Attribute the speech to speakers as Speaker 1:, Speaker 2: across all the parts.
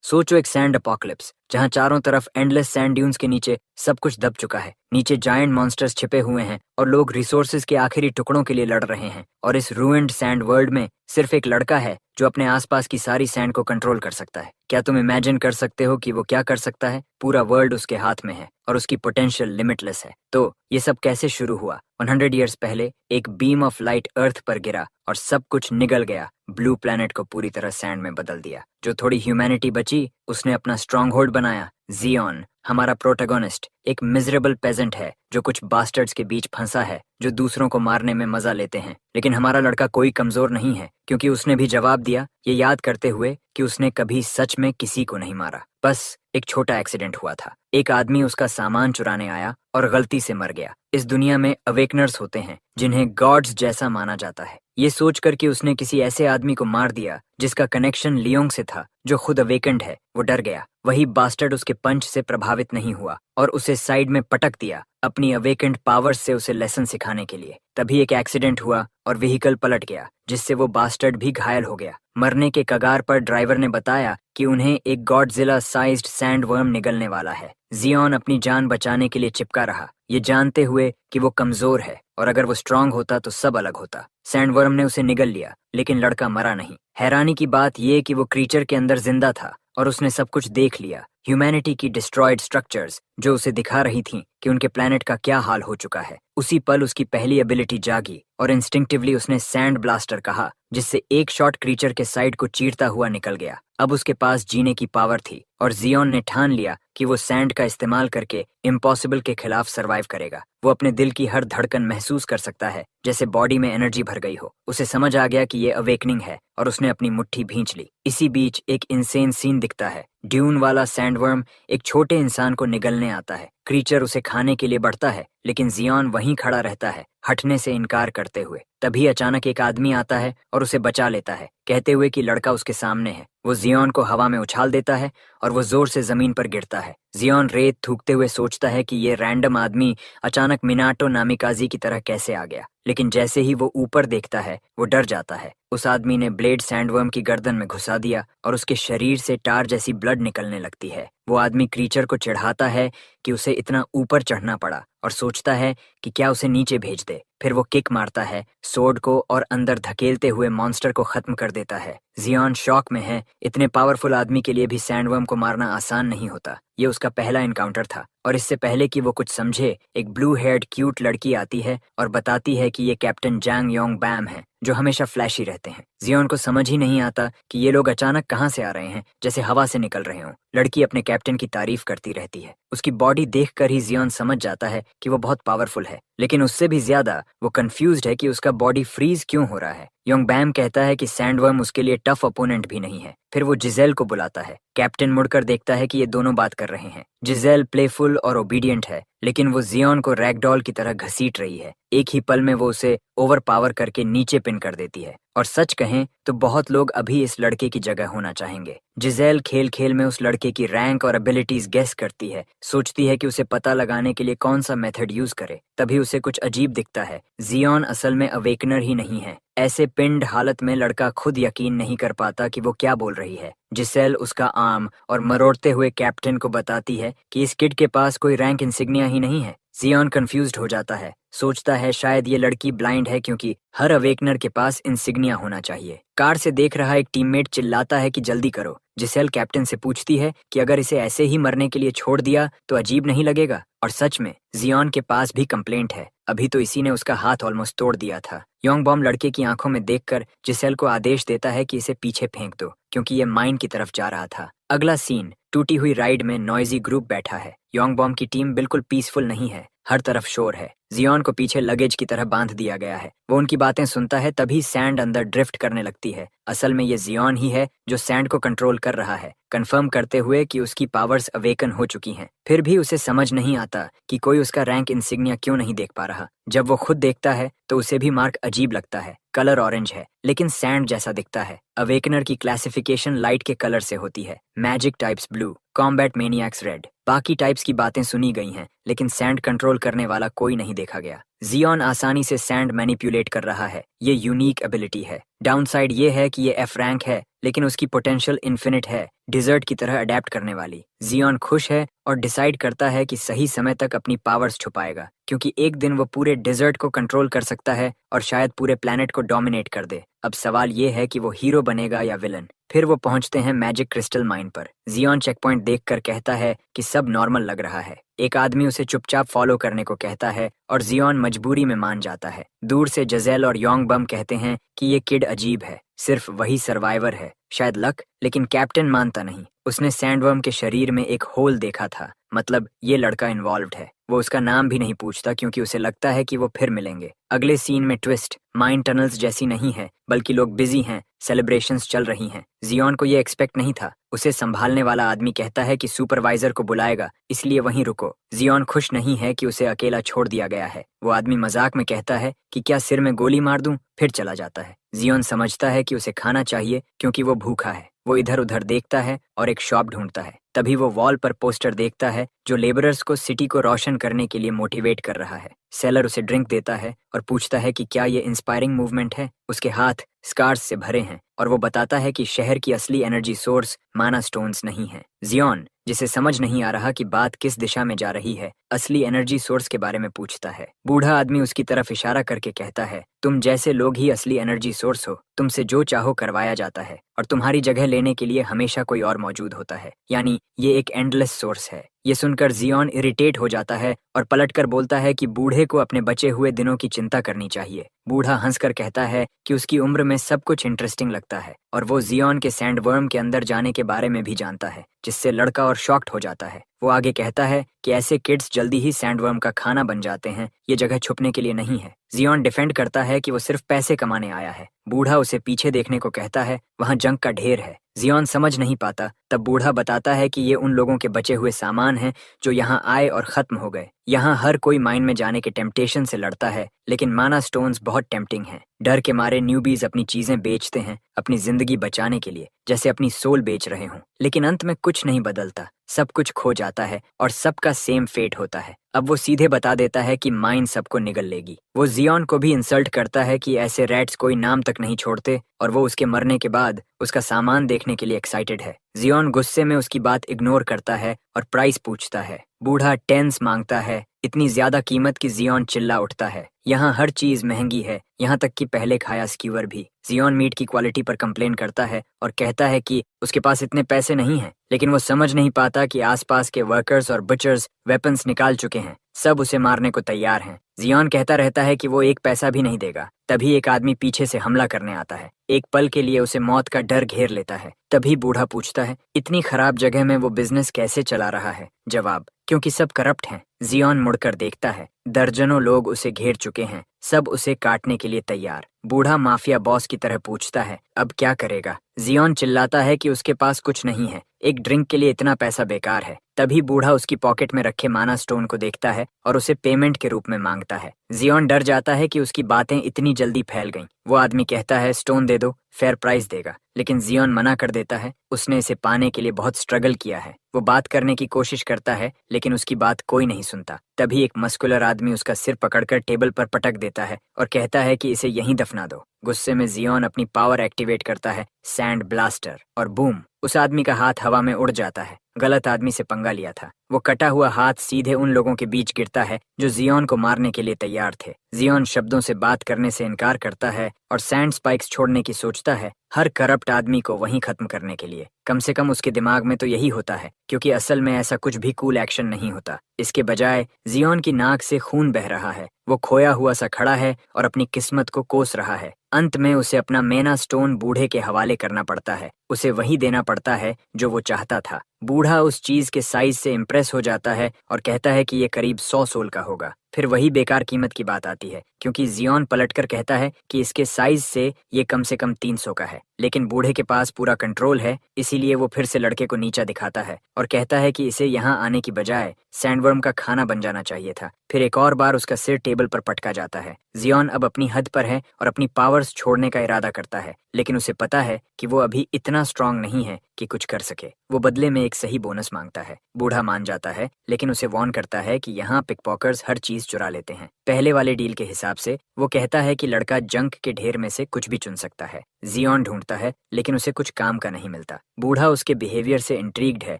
Speaker 1: सोचो एक sand apocalypse जहां चारों तरफ एंडलेस सैंड ड्यून्स के नीचे सब कुछ दब चुका है। नीचे जायंट मॉन्स्टर्स छिपे हुए हैं और लोग रिसोर्सेज के आखिरी टुकड़ों के लिए लड़ रहे हैं। और इस रूइंड सैंड वर्ल्ड में सिर्फ एक लड़का है जो अपने आसपास की सारी सैंड को कंट्रोल कर सकता है। क्या तुम इमेजिन कर सकते हो कि वो क्या कर सकता है? पूरा वर्ल्ड उसके हाथ में है और उसकी पोटेंशियल लिमिटलेस है। तो ये सब कैसे शुरू हुआ? 100 ईयर्स पहले एक बीम ऑफ लाइट अर्थ पर गिरा और सब कुछ निगल गया। ब्लू प्लैनेट को पूरी तरह सैंड में बदल दिया। जो थोड़ी ह्यूमैनिटी बची उसने अपना स्ट्रॉन्ग होल्ड बनाया। जियोन, हमारा प्रोटैगोनिस्ट, एक मिजरेबल पेजेंट है जो कुछ बास्टर्ड्स के बीच फंसा है जो दूसरों को मारने में मजा लेते हैं। लेकिन हमारा लड़का कोई कमजोर नहीं है, क्योंकि उसने भी जवाब दिया, ये याद करते हुए कि उसने कभी सच में किसी को नहीं मारा। बस एक छोटा एक्सीडेंट हुआ था। एक आदमी उसका सामान चुराने आया और गलती से मर गया। इस दुनिया में अवेकनर्स होते हैं जिन्हें गॉड्स जैसा माना जाता है। ये सोचकर कि उसने किसी ऐसे आदमी को मार दिया जिसका कनेक्शन लियोंग से था जो खुद अवेकेंड है, वो डर गया। वही बास्टर्ड उसके पंच से प्रभावित नहीं हुआ और उसे साइड में पटक दिया, अपनी अवेकेंड पावर्स से उसे लेसन सिखाने के लिए। तभी एक एक्सीडेंट हुआ और व्हीकल पलट गया, जिससे वो बास्टर्ड भी घायल हो गया। मरने के कगार पर ड्राइवर ने बताया कि उन्हें एक गॉडजिला साइज्ड सैंडवर्म निगलने वाला है। जियोन अपनी जान बचाने के लिए चिपका रहा, ये जानते हुए कि वो कमजोर है और अगर वो स्ट्रांग होता तो सब अलग होता। सैंडवर्म ने उसे निगल लिया, लेकिन लड़का मरा नहीं। हैरानी की बात ये कि वो क्रीचर के अंदर जिंदा था और उसने सब कुछ देख लिया। ह्यूमैनिटी की डिस्ट्रॉयड स्ट्रक्चर्स जो उसे दिखा रही थीं कि उनके प्लेनेट का क्या हाल हो चुका है। उसी पल उसकी पहली एबिलिटी जागी और इंस्टिंक्टिवली उसने सैंड ब्लास्टर कहा, जिससे एक शॉट क्रीचर के साइड को चीरता हुआ निकल गया। अब उसके पास जीने की पावर थी और जियोन ने ठान लिया कि वो सैंड का इस्तेमाल करके इम्पॉसिबल के खिलाफ सरवाइव करेगा। वो अपने दिल की हर धड़कन महसूस कर सकता है, जैसे बॉडी में एनर्जी भर गई हो। उसे समझ आ गया कि ये अवेकनिंग है और उसने अपनी मुट्ठी भींच ली। इसी बीच एक इनसेन सीन दिखता है। ड्यून वाला सैंडवर्म एक छोटे इंसान को निगलने आता है। क्रीचर उसे खाने के लिए बढ़ता है, लेकिन जियोन वहीं खड़ा रहता है, हटने से इनकार करते हुए। तभी अचानक एक आदमी आता है और उसे बचा लेता है, कहते हुए कि लड़का उसके सामने है। वो जियोन को हवा में उछाल देता है और वो जोर से जमीन पर गिरता है। जियोन रेत थूकते हुए सोचता है कि ये रैंडम आदमी अचानक मिनाटो नामिकाजी की तरह कैसे आ गया। लेकिन जैसे ही वो ऊपर देखता है वो डर जाता है। उस आदमी ने ब्लेड सैंडवर्म की गर्दन में घुसा दिया और उसके शरीर से टार जैसी ब्लड निकलने लगती है। वो आदमी क्रीचर को चिढ़ाता है कि उसे इतना ऊपर चढ़ना पड़ा और सोचता है कि क्या उसे नीचे भेज दे। फिर वो किक मारता है सोर्ड को और अंदर धकेलते हुए मॉन्स्टर को खत्म कर देता है। जियोन शॉक में है। इतने पावरफुल आदमी के लिए भी सैंडवर्म को मारना आसान नहीं होता। ये उसका पहला एनकाउंटर था और इससे पहले कि वो कुछ समझे, एक ब्लू हेयर्ड क्यूट लड़की आती है और बताती है कि ये कैप्टन जैंग योंग बैम है, जो हमेशा फ्लैशी रहते हैं। जियोन को समझ ही नहीं आता कि ये लोग अचानक कहाँ से आ रहे हैं, जैसे हवा से निकल रहे हों। लड़की अपने कैप्टन की तारीफ करती रहती है। उसकी बॉडी देखकर ही जियोन समझ जाता है कि वो बहुत पावरफुल है, लेकिन उससे भी ज्यादा वो कंफ्यूज्ड है कि उसका बॉडी फ्रीज क्यों हो रहा है। योंग बैम कहता है कि सैंडवर्म उसके लिए टफ अपोनेंट भी नहीं है। फिर वो जिजेल को बुलाता है। कैप्टन मुड़कर देखता है कि ये दोनों बात कर रहे हैं। जिजेल प्लेफुल और ओबीडियंट है, लेकिन वो जियोन को रैगडॉल की तरह घसीट रही है। एक ही पल में वो उसे ओवर पावर करके नीचे पिन कर देती है। और सच कहें तो बहुत लोग अभी इस लड़के की जगह होना चाहेंगे। जिजेल खेल खेल में उस लड़के की रैंक और एबिलिटीज गेस करती है, सोचती है कि उसे पता लगाने के लिए कौन सा मेथड यूज करे। तभी उसे कुछ अजीब दिखता है। जियोन असल में अवेकनर ही नहीं है। ऐसे पिंड हालत में लड़का खुद यकीन नहीं कर पाता कि वो क्या बोल रही है। जिसेल उसका आर्म और मरोड़ते हुए कैप्टन को बताती है कि इस किड के पास कोई रैंक इंसिग्निया ही नहीं है। जियोन कंफ्यूज्ड हो जाता है, सोचता है शायद ये लड़की ब्लाइंड है, क्योंकि हर अवेकनर के पास इंसिग्निया होना चाहिए। कार से देख रहा एक टीममेट चिल्लाता है कि जल्दी करो। जिसेल कैप्टन से पूछती है कि अगर इसे ऐसे ही मरने के लिए छोड़ दिया तो अजीब नहीं लगेगा। और सच में जियोन के पास भी कंप्लेंट है। अभी तो इसी ने उसका हाथ ऑलमोस्ट तोड़ दिया था। योंग बॉम लड़के की आंखों में देखकर जिसेल को आदेश देता है कि इसे पीछे फेंक दो, क्योंकि ये माइन की तरफ जा रहा था। अगला सीन, टूटी हुई राइड में नॉइजी ग्रुप बैठा है। योंग बॉम की टीम बिल्कुल पीसफुल नहीं है, हर तरफ शोर है। जियोन को पीछे लगेज की तरह बांध दिया गया है। वो उनकी बातें सुनता है, तभी सैंड अंदर ड्रिफ्ट करने लगती है। असल में ये जियोन ही है जो सैंड को कंट्रोल कर रहा है, कंफर्म करते हुए कि उसकी पावर्स अवेकन हो चुकी हैं। फिर भी उसे समझ नहीं आता कि कोई उसका रैंक इंसिग्निया क्यों नहीं देख पा रहा। जब वो खुद देखता है तो उसे भी मार्क अजीब लगता है। कलर ऑरेंज है, लेकिन सैंड जैसा दिखता है। अवेकनर की क्लासिफिकेशन लाइट के कलर से होती है। Magic types blue, combat maniacs red, बाकी टाइप्स की बातें सुनी गई हैं, लेकिन सैंड कंट्रोल करने वाला कोई नहीं देखा गया। जियोन आसानी से सैंड मैनिपुलेट कर रहा है, ये यूनिक एबिलिटी है। डाउनसाइड ये है कि ये एफ रैंक है, लेकिन उसकी पोटेंशियल इन्फिनिट है, डिजर्ट की तरह अडेप्ट करने वाली। जियोन खुश है और डिसाइड करता है कि सही समय तक अपनी पावर्स छुपाएगा, क्योंकि एक दिन वो पूरे डिजर्ट को कंट्रोल कर सकता है और शायद पूरे प्लेनेट को डोमिनेट कर दे। अब सवाल ये है कि वो हीरो बनेगा या विलन। फिर वो पहुंचते हैं मैजिक क्रिस्टल माइन पर। जियोन चेक पॉइंट देखकर कहता है कि सब नॉर्मल लग रहा है। एक आदमी उसे चुपचाप फॉलो करने को कहता है और जियोन मजबूरी में मान जाता है। दूर से जजेल और योंग बम कहते हैं कि ये किड अजीब है, सिर्फ वही सर्वाइवर है, शायद लक। लेकिन कैप्टन मानता नहीं। उसने सैंडवर्म के शरीर में एक होल देखा था, मतलब ये लड़का इन्वॉल्व्ड है। वो उसका नाम भी नहीं पूछता क्योंकि उसे लगता है कि वो फिर मिलेंगे। अगले सीन में ट्विस्ट माइन टनल्स जैसी नहीं है, बल्कि लोग बिजी हैं, सेलिब्रेशंस चल रही हैं। जियोन को ये एक्सपेक्ट नहीं था। उसे संभालने वाला आदमी कहता है कि सुपरवाइजर को बुलाएगा, इसलिए वहीं रुको। जियोन खुश नहीं है कि उसे अकेला छोड़ दिया गया है। वो आदमी मजाक में कहता है कि क्या सिर में गोली मार दूं, फिर चला जाता है। जियोन समझता है कि उसे खाना चाहिए क्योंकि वो भूखा है। वो इधर उधर देखता है और एक शॉप ढूंढता है। तभी वो वॉल पर पोस्टर देखता है जो लेबरर्स को सिटी को रोशन करने के लिए मोटिवेट कर रहा है। सेलर उसे ड्रिंक देता है और पूछता है कि क्या ये इंस्पायरिंग मूवमेंट है। उसके हाथ स्कार्स से भरे हैं और वो बताता है कि शहर की असली एनर्जी सोर्स माना स्टोन्स नहीं है। जियोन, जिसे समझ नहीं आ रहा कि बात किस दिशा में जा रही है, असली एनर्जी सोर्स के बारे में पूछता है। बूढ़ा आदमी उसकी तरफ इशारा करके कहता है, तुम जैसे लोग ही असली एनर्जी सोर्स हो। तुमसे जो चाहो करवाया जाता है और तुम्हारी जगह लेने के लिए हमेशा कोई और मौजूद होता है, यानी ये एक एंडलेस सोर्स है। ये सुनकर जियोन इरिटेट हो जाता है और पलटकर बोलता है कि बूढ़े को अपने बचे हुए दिनों की चिंता करनी चाहिए। बूढ़ा हंसकर कहता है कि उसकी उम्र में सब कुछ इंटरेस्टिंग लगता है और वो जियोन के सैंडवर्म के अंदर जाने के बारे में भी जानता है, जिससे लड़का और शॉक्ड हो जाता है। वो आगे कहता है कि ऐसे किड्स जल्दी ही सैंडवर्म का खाना बन जाते हैं, ये जगह छुपने के लिए नहीं है। जियोन डिफेंड करता है कि वो सिर्फ पैसे कमाने आया है। बूढ़ा उसे पीछे देखने को कहता है, वहाँ जंक का ढेर है। जियोन समझ नहीं पाता। तब बूढ़ा बताता है कि ये उन लोगों के बचे हुए सामान हैं जो यहाँ आए और खत्म हो गए। यहाँ हर कोई माइन में जाने के टेम्पटेशन से लड़ता है, लेकिन माना स्टोन्स बहुत टेम्पटिंग हैं। डर के मारे न्यूबीज अपनी चीजें बेचते हैं अपनी जिंदगी बचाने के लिए, जैसे अपनी सोल बेच रहे हों। लेकिन अंत में कुछ नहीं बदलता, सब कुछ खो जाता है और सबका सेम फेट होता है। अब वो सीधे बता देता है कि माइन सबको निगल लेगी। वो जियोन को भी इंसल्ट करता है कि ऐसे रैट्स कोई नाम तक नहीं छोड़ते और वो उसके मरने के बाद उसका सामान देखने के लिए एक्साइटेड है। जियोन गुस्से में उसकी बात इग्नोर करता है और प्राइस पूछता है। बूढ़ा टेंस मांगता है, इतनी ज्यादा कीमत की जियोन चिल्ला उठता है, यहाँ हर चीज महंगी है, यहाँ तक कि पहले खाया स्कीवर भी। जियोन मीट की क्वालिटी पर कंप्लेन करता है और कहता है कि उसके पास इतने पैसे नहीं हैं, लेकिन वो समझ नहीं पाता कि आसपास के वर्कर्स और बचर्स वेपन्स निकाल चुके हैं, सब उसे मारने को तैयार हैं। जियोन कहता रहता है कि वो एक पैसा भी नहीं देगा। तभी एक आदमी पीछे से हमला करने आता है। एक पल के लिए उसे मौत का डर घेर लेता है। तभी बूढ़ा पूछता है, इतनी खराब जगह में वो बिजनेस कैसे चला रहा है? जवाब, क्योंकि सब करप्ट हैं। जियोन मुड़कर देखता है, दर्जनों लोग उसे घेर चुके हैं, सब उसे काटने के लिए तैयार। बूढ़ा माफिया बॉस की तरह पूछता है, अब क्या करेगा? जियोन चिल्लाता है कि उसके पास कुछ नहीं है, एक ड्रिंक के लिए इतना पैसा बेकार है। तभी बूढ़ा उसकी पॉकेट में रखे माना स्टोन को देखता है और उसे पेमेंट के रूप में मांगता है। जियोन डर जाता है कि उसकी बातें इतनी जल्दी फैल गईं। वो आदमी कहता है, स्टोन दे दो, फेयर प्राइस देगा, लेकिन जियोन मना कर देता है। उसने इसे पाने के लिए बहुत स्ट्रगल किया है। वो बात करने की कोशिश करता है, लेकिन उसकी बात कोई नहीं सुनता। तभी एक मस्कुलर आदमी उसका सिर पकड़कर टेबल पर पटक देता है और कहता है कि इसे यहीं दफना दो। गुस्से में जियोन अपनी पावर एक्टिवेट करता है, सैंड ब्लास्टर, और बूम, उस आदमी का हाथ हवा में उड़ जाता है। गलत आदमी से पंगा लिया था। वो कटा हुआ हाथ सीधे उन लोगों के बीच गिरता है जो जियोन को मारने के लिए तैयार थे। जियोन शब्दों से बात करने से इनकार करता है और सैंड स्पाइक्स छोड़ने की सोचता है, हर करप्ट आदमी को वहीं खत्म करने के लिए। कम से कम उसके दिमाग में तो यही होता है, क्योंकि असल में ऐसा कुछ भी कूल एक्शन नहीं होता। इसके बजाय जियोन की नाक से खून बह रहा है। वो खोया हुआ सा खड़ा है और अपनी किस्मत को कोस रहा है। अंत में उसे अपना मेना स्टोन बूढ़े के हवाले करना पड़ता है। उसे वही देना पड़ता है जो वो चाहता था। बूढ़ा उस चीज के साइज से इम्प्रेस हो जाता है और कहता है कि ये करीब 100 सोल का होगा। फिर वही बेकार कीमत की बात आती है, क्योंकि जियोन पलटकर कहता है कि इसके साइज से ये कम से कम 300 का है। लेकिन बूढ़े के पास पूरा कंट्रोल है, इसीलिए वो फिर से लड़के को नीचा दिखाता है और कहता है कि इसे यहाँ आने की बजाय सैंडवर्म का खाना बन जाना चाहिए था। फिर एक और बार उसका सिर टेबल पर पटका जाता है। जियोन अब अपनी हद पर है और अपनी पावर्स छोड़ने का इरादा करता है, लेकिन उसे पता है कि वो अभी इतना स्ट्रांग नहीं है कि कुछ कर सके। वो बदले में एक सही बोनस मांगता है। बूढ़ा मान जाता है, लेकिन उसे वार्न करता है कि यहाँ पिकपॉकेट्स हर चीज चुरा लेते हैं। पहले वाले डील के हिसाब से वो कहता है कि लड़का जंक के ढेर में से कुछ भी चुन सकता है। जियोन ढूंढता है, लेकिन उसे कुछ काम का नहीं मिलता। बूढ़ा उसके बिहेवियर से इंट्रीग्ड है।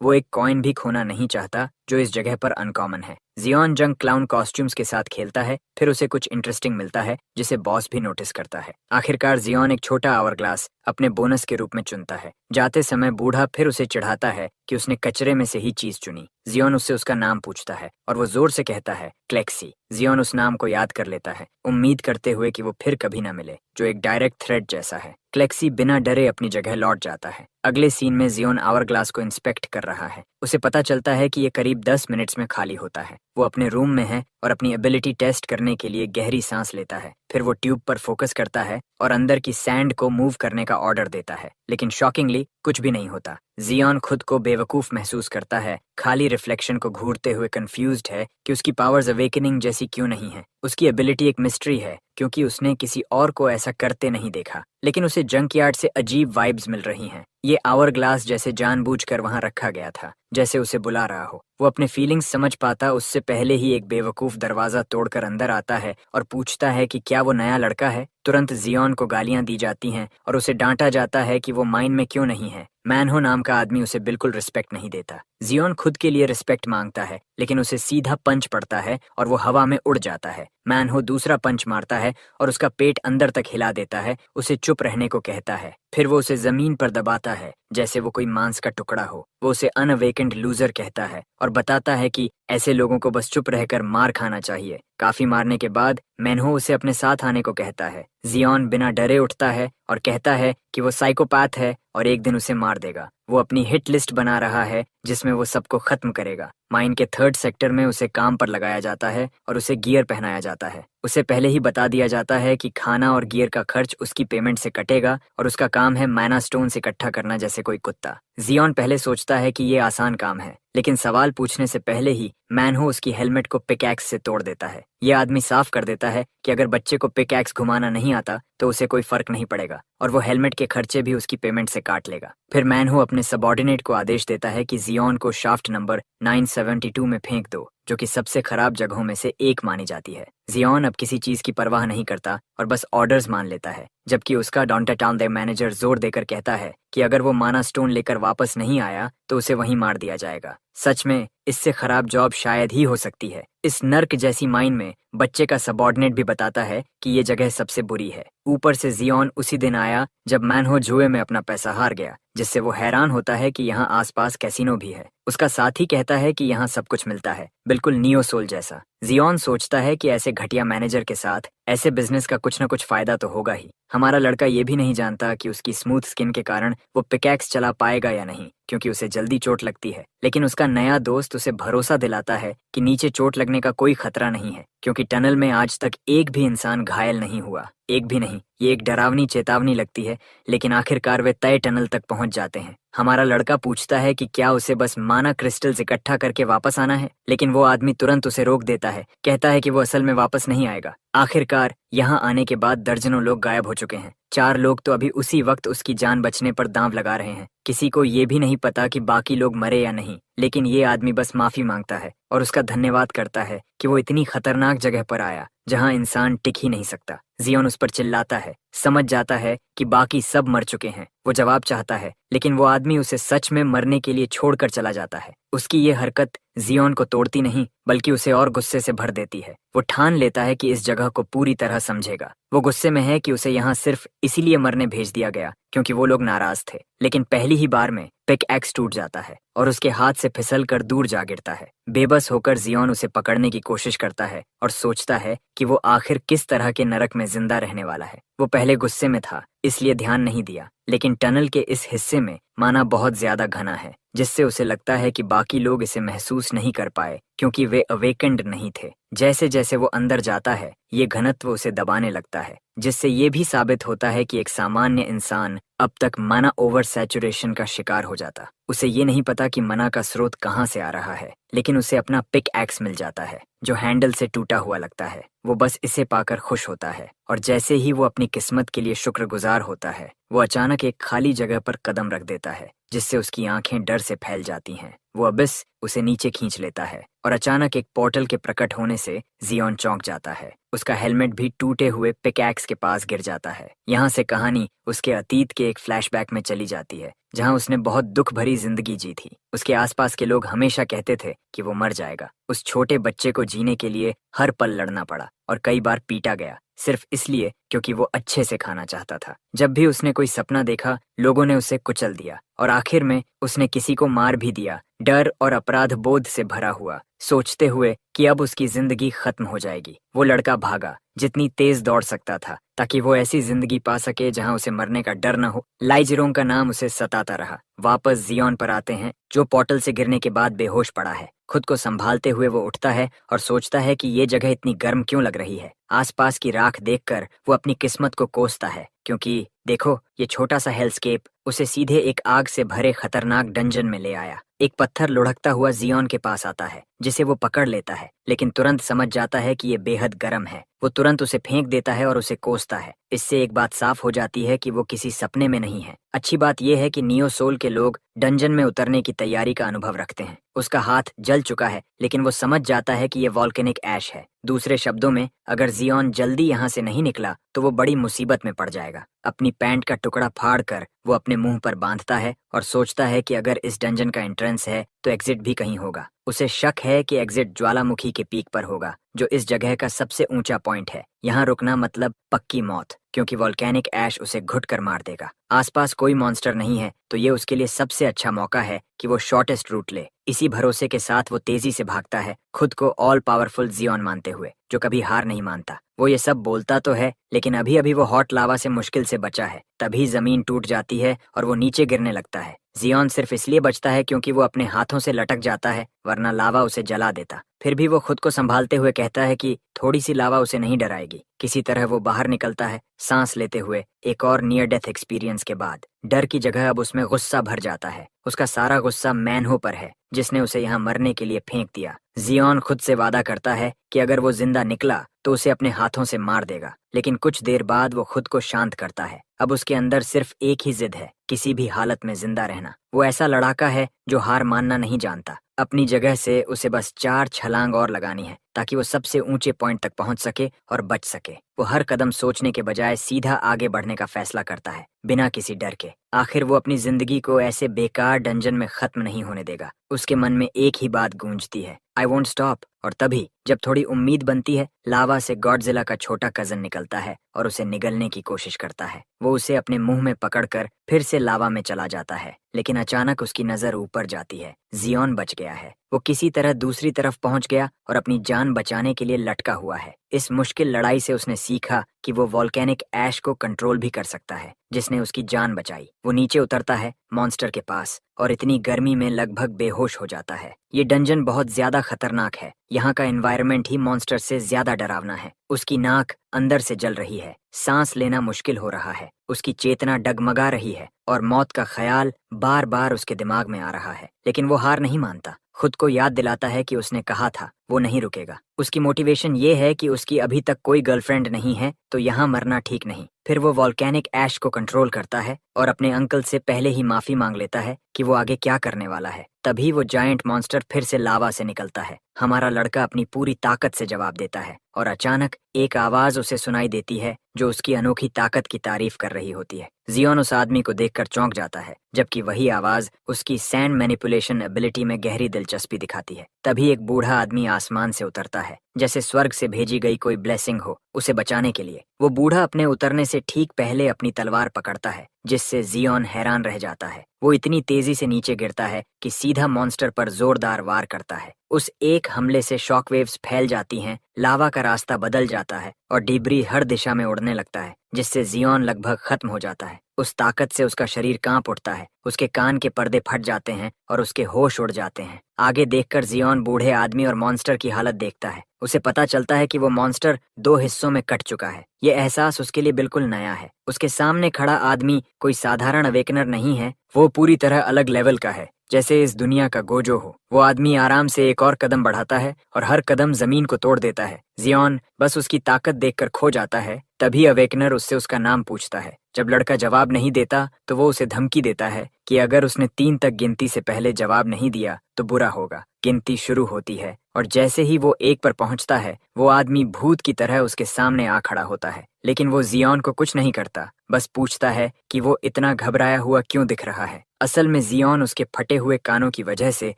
Speaker 1: वो एक कॉइन भी खोना नहीं चाहता जो इस जगह पर अनकॉमन है। जियोन जंक क्लाउन कॉस्ट्यूम्स के साथ खेलता है, फिर उसे कुछ इंटरेस्टिंग मिलता है जिसे बॉस भी नोटिस करता है। आखिरकार जियोन एक छोटा आवर ग्लास अपने बोनस के रूप में चुनता है। जाते समय बूढ़ा फिर उसे चिढ़ाता है कि उसने कचरे में से ही चीज चुनी। जियोन उससे उसका नाम पूछता है और वो जोर से कहता है क्लेक्सी। जियोन उस नाम को याद कर लेता है, उम्मीद करते हुए कि वो फिर कभी न मिले, जो एक डायरेक्ट थ्रेट जैसा है। क्लेक्सी बिना डरे अपनी जगह लौट जाता है। अगले सीन में जियोन आवर ग्लास को इंस्पेक्ट कर रहा है। उसे पता चलता है कि ये करीब 10 मिनट्स में खाली होता है। वो अपने रूम में है और अपनी एबिलिटी टेस्ट करने के लिए गहरी सांस लेता है। फिर वो ट्यूब पर फोकस करता है और अंदर की सैंड को मूव करने का ऑर्डर देता है, लेकिन शॉकिंगली कुछ भी नहीं होता। जियोन खुद को बेवकूफ महसूस करता है, खाली रिफ्लेक्शन को घूरते हुए कंफ्यूज्ड है कि उसकी पावर्स अवेकनिंग जैसी क्यों नहीं है। उसकी एबिलिटी एक मिस्ट्री है, क्योंकि उसने किसी और को ऐसा करते नहीं देखा, लेकिन उसे जंकयार्ड से अजीब वाइब्स मिल रही हैं। ये आवर ग्लास जैसे जानबूझकर वहां रखा गया था, जैसे उसे बुला रहा हो। वो अपने फीलिंग्स समझ पाता उससे पहले ही एक बेवकूफ दरवाजा तोड़कर अंदर आता है और पूछता है कि क्या वो नया लड़का है। तुरंत जियोन को गालियां दी जाती हैं और उसे डांटा जाता है कि वो माइन में क्यों नहीं है। मैनहो नाम का आदमी उसे बिल्कुल रिस्पेक्ट नहीं देता। जियोन खुद के लिए रिस्पेक्ट मांगता है, लेकिन उसे सीधा पंच पड़ता है और वो हवा में उड़ जाता है। मैनहो दूसरा पंच मारता है और उसका पेट अंदर तक हिला देता है, उसे चुप रहने को कहता है। फिर वो उसे जमीन पर दबाता है जैसे वो कोई मांस का टुकड़ा हो। वो उसे अनअवेकेंड लूजर कहता है और बताता है कि ऐसे लोगों को बस चुप रहकर मार खाना चाहिए। काफी मारने के बाद मैनहो उसे अपने साथ आने को कहता है। जियोन बिना डरे उठता है और कहता है कि वो साइकोपैथ है और एक दिन उसे मार देगा। वो अपनी हिट लिस्ट बना रहा है जिसमें वो सबको खत्म करेगा। माइन के 3rd सेक्टर में उसे काम पर लगाया जाता है और उसे गियर पहनाया जाता है। उसे पहले ही बता दिया जाता है कि खाना और गियर का खर्च उसकी पेमेंट से कटेगा और उसका काम है मैना स्टोन्स इकट्ठा करना जैसे कोई कुत्ता। जियोन पहले सोचता है कि ये आसान काम है, लेकिन सवाल पूछने से पहले ही मैनहो उसकी हेलमेट को पिकैक्स से तोड़ देता है। ये आदमी साफ कर देता है कि अगर बच्चे को पिकैक्स घुमाना नहीं आता तो उसे कोई फर्क नहीं पड़ेगा और वो हेलमेट के खर्चे भी उसकी पेमेंट से काट लेगा। फिर मैनहो अपने सबऑर्डिनेट को आदेश देता है कि जियोन को शाफ्ट नंबर 972 में फेंक दो, जो कि सबसे खराब जगहों में से एक मानी जाती है। जियोन अब किसी चीज की परवाह नहीं करता और बस ऑर्डर्स मान लेता है, जबकि उसका डॉन्टाटाउन द मैनेजर जोर देकर कहता है कि अगर वो माना स्टोन लेकर वापस नहीं आया तो उसे वहीं मार दिया जाएगा। सच में इससे खराब जॉब शायद ही हो सकती है। इस नर्क जैसी माइन में बच्चे का सबऑर्डिनेट भी बताता है कि ये जगह सबसे बुरी है। ऊपर से जियोन उसी दिन आया जब मैनहो जुए में अपना पैसा हार गया, जिससे वो हैरान होता है कि यहाँ आसपास कैसीनो भी है। उसका साथी कहता है कि यहाँ सब कुछ मिलता है, बिल्कुल नियो सोल जैसा। जियोन सोचता है कि ऐसे घटिया मैनेजर के साथ ऐसे बिजनेस का कुछ न कुछ फायदा तो होगा ही। हमारा लड़का ये भी नहीं जानता कि उसकी स्मूथ स्किन के कारण वो पिकैक्स चला पाएगा या नहीं, क्योंकि उसे जल्दी चोट लगती है। लेकिन उसका नया दोस्त उसे भरोसा दिलाता है कि नीचे चोट लगने का कोई खतरा नहीं है, क्योंकि टनल में आज तक एक भी इंसान घायल नहीं हुआ। एक भी नहीं। ये एक डरावनी चेतावनी लगती है, लेकिन आखिरकार वे तय टनल तक पहुंच जाते हैं। हमारा लड़का पूछता है कि क्या उसे बस माना क्रिस्टल्स इकट्ठा करके वापस आना है, लेकिन वो आदमी तुरंत उसे रोक देता है, कहता है कि वो असल में वापस नहीं आएगा। आखिरकार यहाँ आने के बाद दर्जनों लोग गायब हो चुके हैं। 4 लोग तो अभी उसी वक्त उसकी जान बचने पर दांव लगा रहे हैं। किसी को ये भी नहीं पता कि बाकी लोग मरे या नहीं, लेकिन ये आदमी बस माफी मांगता है और उसका धन्यवाद करता है कि वो इतनी खतरनाक जगह पर आया जहाँ इंसान टिक ही नहीं सकता। जियोन उस पर चिल्लाता है, समझ जाता है कि बाकी सब मर चुके हैं। वो जवाब चाहता है, लेकिन वो आदमी उसे सच में मरने के लिए छोड़कर चला जाता है। उसकी ये हरकत जियोन को तोड़ती नहीं, बल्कि उसे और गुस्से से भर देती है। वो ठान लेता है कि इस जगह को पूरी तरह समझेगा। वो गुस्से में है कि उसे यहाँ सिर्फ इसीलिए मरने भेज दिया गया क्योंकि वो लोग नाराज थे। लेकिन पहली ही बार में पिक एक्स टूट जाता है और उसके हाथ से फिसल कर दूर जा गिरता है। बेबस होकर जियोन उसे पकड़ने की कोशिश करता है और सोचता है कि वो आखिर किस तरह के नरक में जिंदा रहने वाला है। वो पहले गुस्से में था, इसलिए ध्यान नहीं दिया, लेकिन टनल के इस हिस्से में माना बहुत ज्यादा घना है, जिससे उसे लगता है कि बाकी लोग इसे महसूस नहीं कर पाए क्योंकि वे अवेकेंड नहीं थे। जैसे जैसे वो अंदर जाता है, ये घनत्व उसे दबाने लगता है, जिससे ये भी साबित होता है कि एक सामान्य इंसान अब तक मना ओवर सैचुरेशन का शिकार हो जाता। उसे ये नहीं पता कि मना का स्रोत कहाँ से आ रहा है, लेकिन उसे अपना पिक एक्स मिल जाता है जो हैंडल से टूटा हुआ लगता है। वो बस इसे पाकर खुश होता है और जैसे ही वो अपनी किस्मत के लिए शुक्रगुजार होता है, वो अचानक एक खाली जगह पर कदम रख देता है, जिससे उसकी आंखें डर से फैल जाती हैं। वो अबिस उसे नीचे खींच लेता है और अचानक एक पोर्टल के प्रकट होने से जियोन चौंक जाता है। उसका हेलमेट भी टूटे हुए पिकैक्स के पास गिर जाता है। यहाँ से कहानी उसके अतीत के एक फ्लैशबैक में चली जाती है, जहाँ उसने बहुत दुख भरी जिंदगी जी थी। उसके आसपास के लोग हमेशा कहते थे कि वो मर जाएगा। उस छोटे बच्चे को जीने के लिए हर पल लड़ना पड़ा और कई बार पीटा गया, सिर्फ इसलिए क्योंकि वो अच्छे से खाना चाहता था। जब भी उसने कोई सपना देखा, लोगों ने उसे कुचल दिया और आखिर में उसने किसी को मार भी दिया, डर और अपराध बोध से भरा हुआ, सोचते हुए कि अब उसकी जिंदगी खत्म हो जाएगी। वो लड़का भागा जितनी तेज दौड़ सकता था, ताकि वो ऐसी जिंदगी पा सके जहां उसे मरने का डर न हो। लाइजरोंग का नाम उसे सताता रहा। वापस जियोन पर आते हैं, जो पोर्टल से गिरने के बाद बेहोश पड़ा है। खुद को संभालते हुए वो उठता है और सोचता है कि ये जगह इतनी गर्म क्यों लग रही है। आसपास की राख देखकर वो अपनी किस्मत को कोसता है, क्योंकि देखो, ये छोटा सा हेलस्केप उसे सीधे एक आग से भरे खतरनाक डंजन में ले आया। एक पत्थर लुढ़कता हुआ जियोन के पास आता है, जिसे वो पकड़ लेता है, लेकिन तुरंत समझ जाता है कि ये बेहद गर्म है। वो तुरंत उसे फेंक देता है और उसे कोसता है। इससे एक बात साफ हो जाती है कि वो किसी सपने में नहीं है। अच्छी बात यह है कि नियो सोल के लोग डंजन में उतरने की तैयारी का अनुभव रखते हैं। उसका हाथ जल चुका है, लेकिन वो समझ जाता है कि ये वॉल्केनिक ऐश है। दूसरे शब्दों में, अगर जियोन जल्दी यहाँ से नहीं निकला तो वो बड़ी मुसीबत में पड़ जाएगा। अपनी पैंट का टुकड़ा फाड़कर वो अपने मुंह पर बांधता है और सोचता है कि अगर इस डंजन का एंट्रेंस है तो एग्जिट भी कहीं होगा। उसे शक है कि एग्जिट ज्वालामुखी के पीक पर होगा, जो इस जगह का सबसे ऊंचा पॉइंट है। यहाँ रुकना मतलब पक्की मौत, क्योंकि वॉल्केनिक ऐश उसे घुट कर मार देगा। आसपास कोई मॉन्स्टर नहीं है, तो ये उसके लिए सबसे अच्छा मौका है कि वो शॉर्टेस्ट रूट ले। इसी भरोसे के साथ वो तेजी से भागता है, खुद को ऑल पावरफुल जियोन मानते हुए, जो कभी हार नहीं मानता। वो ये सब बोलता तो है, लेकिन अभी अभी वो हॉट लावा से मुश्किल से बचा है। तभी जमीन टूट जाती है और वो नीचे गिरने लगता है। जियोन सिर्फ इसलिए बचता है क्योंकि वो अपने हाथों से लटक जाता है, वरना लावा उसे जला देता। फिर भी वो खुद को संभालते हुए कहता है कि थोड़ी सी लावा उसे नहीं डराएगी। किसी तरह वो बाहर निकलता है, सांस लेते हुए। एक और नियर डेथ एक्सपीरियंस के बाद डर की जगह अब उसमें गुस्सा भर जाता है। उसका सारा गुस्सा मैनहो पर है, जिसने उसे यहाँ मरने के लिए फेंक दिया। जियोन खुद से वादा करता है कि अगर वो जिंदा निकला तो उसे अपने हाथों से मार देगा, लेकिन कुछ देर बाद वो खुद को शांत करता है। अब उसके अंदर सिर्फ एक ही जिद है, किसी भी हालत में जिंदा रहना। वो ऐसा लड़ाका है जो हार मानना नहीं जानता। अपनी जगह से उसे बस 4 छलांग और लगानी है, ताकि वो सबसे ऊंचे पॉइंट तक पहुंच सके और बच सके। वो हर कदम सोचने के बजाय सीधा आगे बढ़ने का फैसला करता है, बिना किसी डर के। आखिर वो अपनी जिंदगी को ऐसे बेकार डंजन में खत्म नहीं होने देगा। उसके मन में एक ही बात गूंजती है, आई वोंट स्टॉप। और तभी जब थोड़ी उम्मीद बनती है, लावा से गॉडजिला का छोटा कजन निकलता है और उसे निगलने की कोशिश करता है। वो उसे अपने मुंह में पकड़कर फिर से लावा में चला जाता है, लेकिन अचानक उसकी नजर ऊपर जाती है। जियोन बच गया है। वो किसी तरह दूसरी तरफ पहुंच गया और अपनी जान बचाने के लिए लटका हुआ है। इस मुश्किल लड़ाई से उसने सीखा कि वो वॉल्केनिक ऐश को कंट्रोल भी कर सकता है, जिसने उसकी जान बचाई। वो नीचे उतरता है मॉन्स्टर के पास और इतनी गर्मी में लगभग बेहोश हो जाता है। ये डंजन बहुत ज्यादा खतरनाक है। यहाँ का एनवायरनमेंट ही मॉन्स्टर से ज्यादा डरावना है। उसकी नाक अंदर से जल रही है, सांस लेना मुश्किल हो रहा है, उसकी चेतना डगमगा रही है और मौत का ख्याल बार बार उसके दिमाग में आ रहा है। लेकिन वो हार नहीं मानता। खुद को याद दिलाता है कि उसने कहा था वो नहीं रुकेगा। उसकी मोटिवेशन ये है कि उसकी अभी तक कोई गर्लफ्रेंड नहीं है, तो यहाँ मरना ठीक नहीं। फिर वो वॉल्केनिक ऐश को कंट्रोल करता है और अपने अंकल से पहले ही माफी मांग लेता है कि वो आगे क्या करने वाला है। तभी वो जायंट मॉन्स्टर फिर से लावा से निकलता है। हमारा लड़का अपनी पूरी ताकत से जवाब देता है और अचानक एक आवाज उसे सुनाई देती है, जो उसकी अनोखी ताकत की तारीफ कर रही होती है। जियोन उस आदमी को देखकर चौंक जाता है, जबकि वही आवाज उसकी सैंड मैनिपुलेशन एबिलिटी में गहरी दिलचस्पी दिखाती है। तभी एक बूढ़ा आदमी आसमान से उतरता है, जैसे स्वर्ग से भेजी गई कोई ब्लेसिंग हो उसे बचाने के लिए। वो बूढ़ा अपने उतरने से ठीक पहले अपनी तलवार पकड़ता है, जिससे जियोन हैरान रह जाता है। वो इतनी तेजी से नीचे गिरता है कि सीधा मॉन्स्टर पर जोरदार वार करता है। उस एक हमले से शॉकवेव्स फैल जाती हैं, लावा का रास्ता बदल जाता है और डिब्री हर दिशा में उड़ने लगता है, जिससे जियोन लगभग खत्म हो जाता है। उस ताकत से उसका शरीर कांप उठता है, उसके कान के पर्दे फट जाते हैं और उसके होश उड़ जाते हैं। आगे देखकर जियोन बूढ़े आदमी और मॉन्स्टर की हालत देखता है। उसे पता चलता है कि वो मॉन्स्टर 2 हिस्सों में कट चुका है। ये एहसास उसके लिए बिल्कुल नया है। उसके सामने खड़ा आदमी कोई साधारण अवेकनर नहीं है, वो पूरी तरह अलग लेवल का है, जैसे इस दुनिया का गोजो हो। वो आदमी आराम से एक और कदम बढ़ाता है और हर कदम जमीन को तोड़ देता है। जियोन बस उसकी ताकत देखकर खो जाता है। तभी अवेकनर उससे उसका नाम पूछता है। जब लड़का जवाब नहीं देता तो वो उसे धमकी देता है कि अगर उसने 3 तक गिनती से पहले जवाब नहीं दिया तो बुरा होगा। गिनती शुरू होती है और जैसे ही वो 1 पर पहुंचता है, वो आदमी भूत की तरह उसके सामने आ खड़ा होता है। लेकिन वो जियोन को कुछ नहीं करता, बस पूछता है कि वो इतना घबराया हुआ क्यों दिख रहा है। असल में जियोन उसके फटे हुए कानों की वजह से